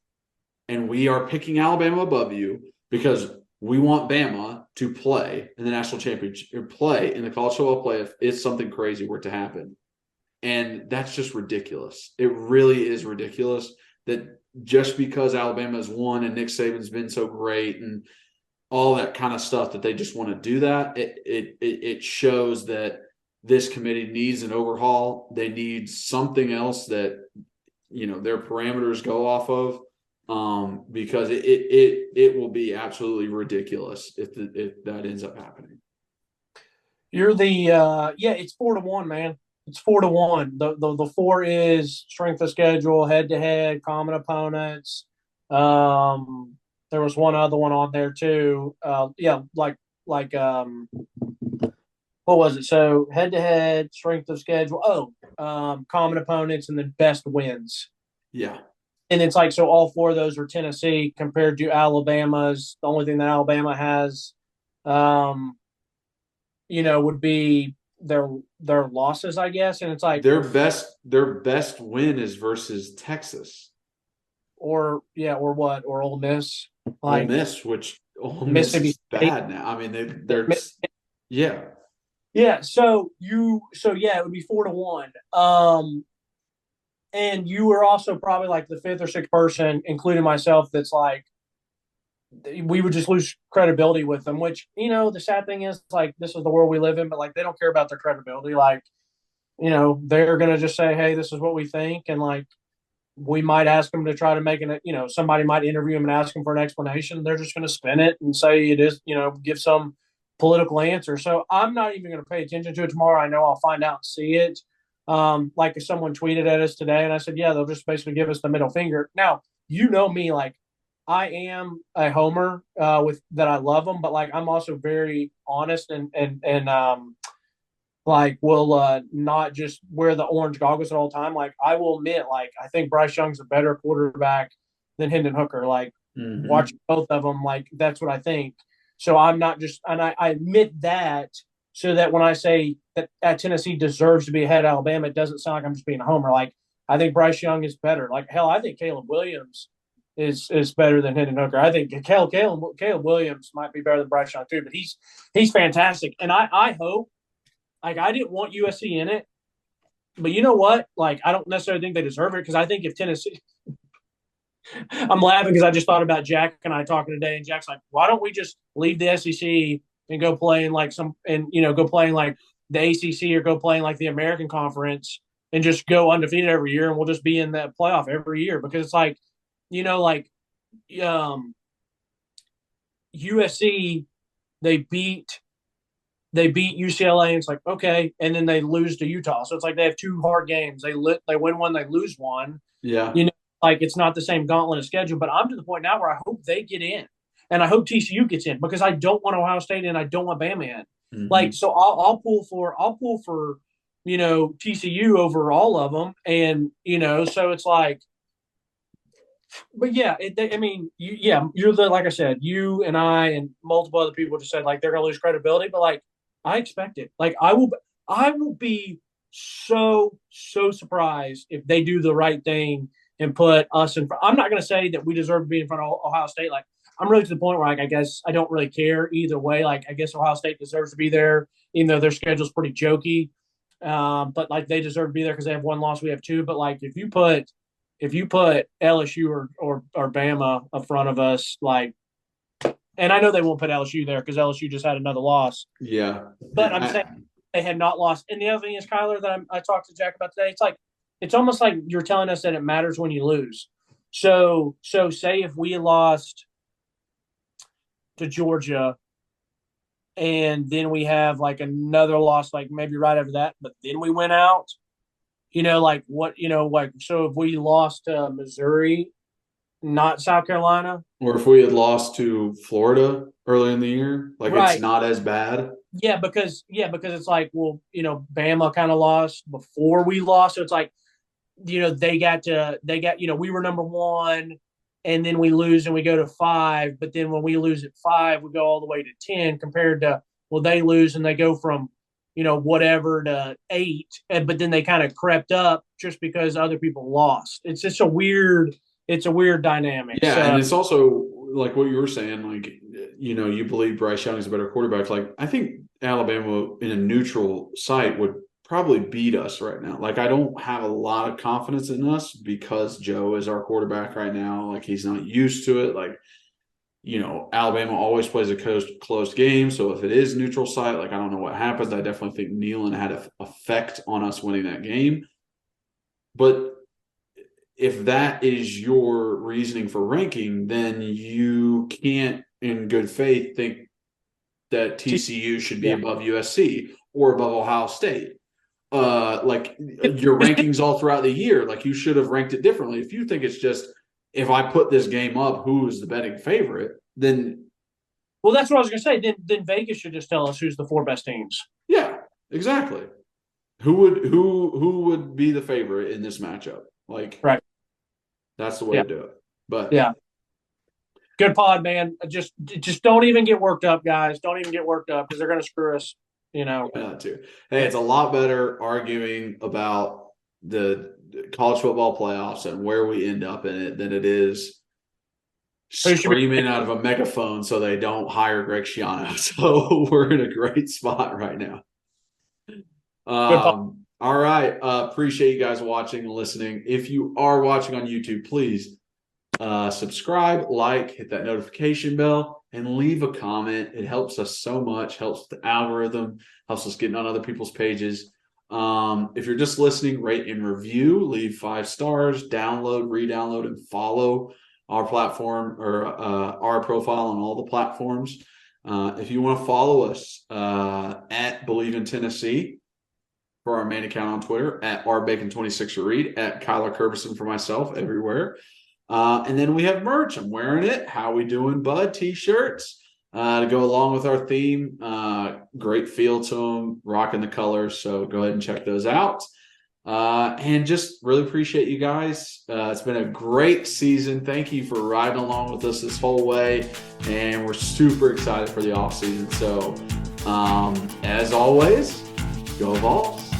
and we are picking Alabama above you because we want Bama to play in the national championship or play in the college football playoff if something crazy were to happen. And that's just ridiculous. It really is ridiculous that just because Alabama's won and Nick Saban's been so great and all that kind of stuff that they just want to do that, it shows that this committee needs an overhaul. They need something else that, their parameters go off of. Because it will be absolutely ridiculous if that ends up happening. You're it's 4-1, man. It's 4-1. The 4 is strength of schedule, head to head, common opponents. There was one other one on there too. What was it? So head to head, strength of schedule. Common opponents and then best wins. Yeah. And it's like, so all 4 of those are Tennessee compared to Alabama's. The only thing that Alabama has, would be their losses, I guess. And it's like their best win is versus Texas. Or what? Or Ole Miss. Ole Miss, which Ole Miss is bad now. I mean, they're yeah. Yeah. So it would be 4-1. And you were also probably like the 5th or 6th person, including myself, that's like, we would just lose credibility with them. Which, the sad thing is, like, this is the world we live in, but like they don't care about their credibility. Like, they're gonna just say, "Hey, this is what we think," and like we might ask them to try to make an, somebody might interview them and ask them for an explanation. They're just going to spin it and say it is, give some political answer. So I'm not even going to pay attention to it tomorrow. I know I'll find out and see it. Like if someone tweeted at us today and I said, yeah, they'll just basically give us the middle finger. Now, me, like I am a homer with that. I love them, but like I'm also very honest and like will not just wear the orange goggles at all time. Like I will admit, like I think Bryce Young's a better quarterback than Hendon Hooker. Like watching both of them, like that's what I think. So I'm not just, and I admit that so that when I say that Tennessee deserves to be ahead of Alabama, it doesn't sound like I'm just being a homer. Like I think Bryce Young is better. Like hell, I think Caleb Williams is better than Hendon Hooker. I think Caleb Williams might be better than Bryce Young too, but he's fantastic. And I hope. Like, I didn't want USC in it, but you know what? Like, I don't necessarily think they deserve it because I think if Tennessee – I'm laughing because I just thought about Jack and I talking today, and Jack's like, why don't we just leave the SEC and go play in like go play in like the ACC or go play in like the American Conference and just go undefeated every year, and we'll just be in that playoff every year because it's like, USC, they beat UCLA, and it's like, okay, and then they lose to Utah. So it's like they have two hard games. They win one, they lose one. Yeah. Like it's not the same gauntlet of schedule, but I'm to the point now where I hope they get in. And I hope TCU gets in because I don't want Ohio State and I don't want Bama in. Mm-hmm. Like, so I'll pull for TCU over all of them. And, so it's like, but yeah, you're like I said, you and I and multiple other people just said like they're going to lose credibility, but like, I expect it. Like I will be so surprised if they do the right thing and put us in front. I'm not going to say that we deserve to be in front of Ohio State. Like I'm really to the point where like I guess I don't really care either way. Like I guess Ohio State deserves to be there, even though their schedule's pretty jokey. But like they deserve to be there because they have one loss, we have two. But like if you put LSU or Bama in front of us, like. And I know they won't put LSU there because LSU just had another loss. Yeah. But I'm saying they had not lost. And the other thing is, Kyler, that I talked to Jack about today, it's almost like you're telling us that it matters when you lose. So say if we lost to Georgia and then we have like another loss, like maybe right after that, but then we went out, like what, so if we lost to Missouri, not South Carolina. Or if we had lost to Florida early in the year, like right. It's not as bad. Yeah, because it's like, well, Bama kind of lost before we lost. So it's like, we were number one and then we lose and we go to 5. But then when we lose at 5, we go all the way to 10 compared to, well, they lose and they go from, whatever to 8. But then they kind of crept up just because other people lost. It's just a weird dynamic. Yeah, so, and it's also like what you were saying, like, you believe Bryce Young is a better quarterback. Like, I think Alabama in a neutral site would probably beat us right now. Like, I don't have a lot of confidence in us because Joe is our quarterback right now. Like, he's not used to it. Like, Alabama always plays a close game. So if it is neutral site, like, I don't know what happens. I definitely think Nealon had an effect on us winning that game. But if that is your reasoning for ranking, then you can't, in good faith, think that TCU should be above USC or above Ohio State. Like your rankings all throughout the year, like you should have ranked it differently. If you think it's just, if I put this game up, who is the betting favorite, then. Well, that's what I was going to say. Then Vegas should just tell us who's the 4 best teams. Yeah, exactly. Who would be the favorite in this matchup? Like, right. That's the way to do it. But yeah. Good pod, man. Just don't even get worked up, guys. Don't even get worked up because they're going to screw us, Yeah, too. Hey, it's a lot better arguing about the college football playoffs and where we end up in it than it is screaming out of a megaphone so they don't hire Greg Schiano. So we're in a great spot right now. All right. Appreciate you guys watching and listening. If you are watching on YouTube, please subscribe, like, hit that notification bell, and leave a comment. It helps us so much, helps the algorithm, helps us get on other people's pages. If you're just listening, rate and review, leave 5 stars, download, re-download, and follow our platform or our profile on all the platforms. If you want to follow us at Believe in Tennessee for our main account on Twitter, at rbacon26read, at Kyler Kerberson for myself, everywhere. And then we have merch. I'm wearing it. How we doing, bud? T-shirts to go along with our theme. Great feel to them, rocking the colors. So go ahead and check those out. And just really appreciate you guys. It's been a great season. Thank you for riding along with us this whole way. And we're super excited for the off season. So as always, go Vols.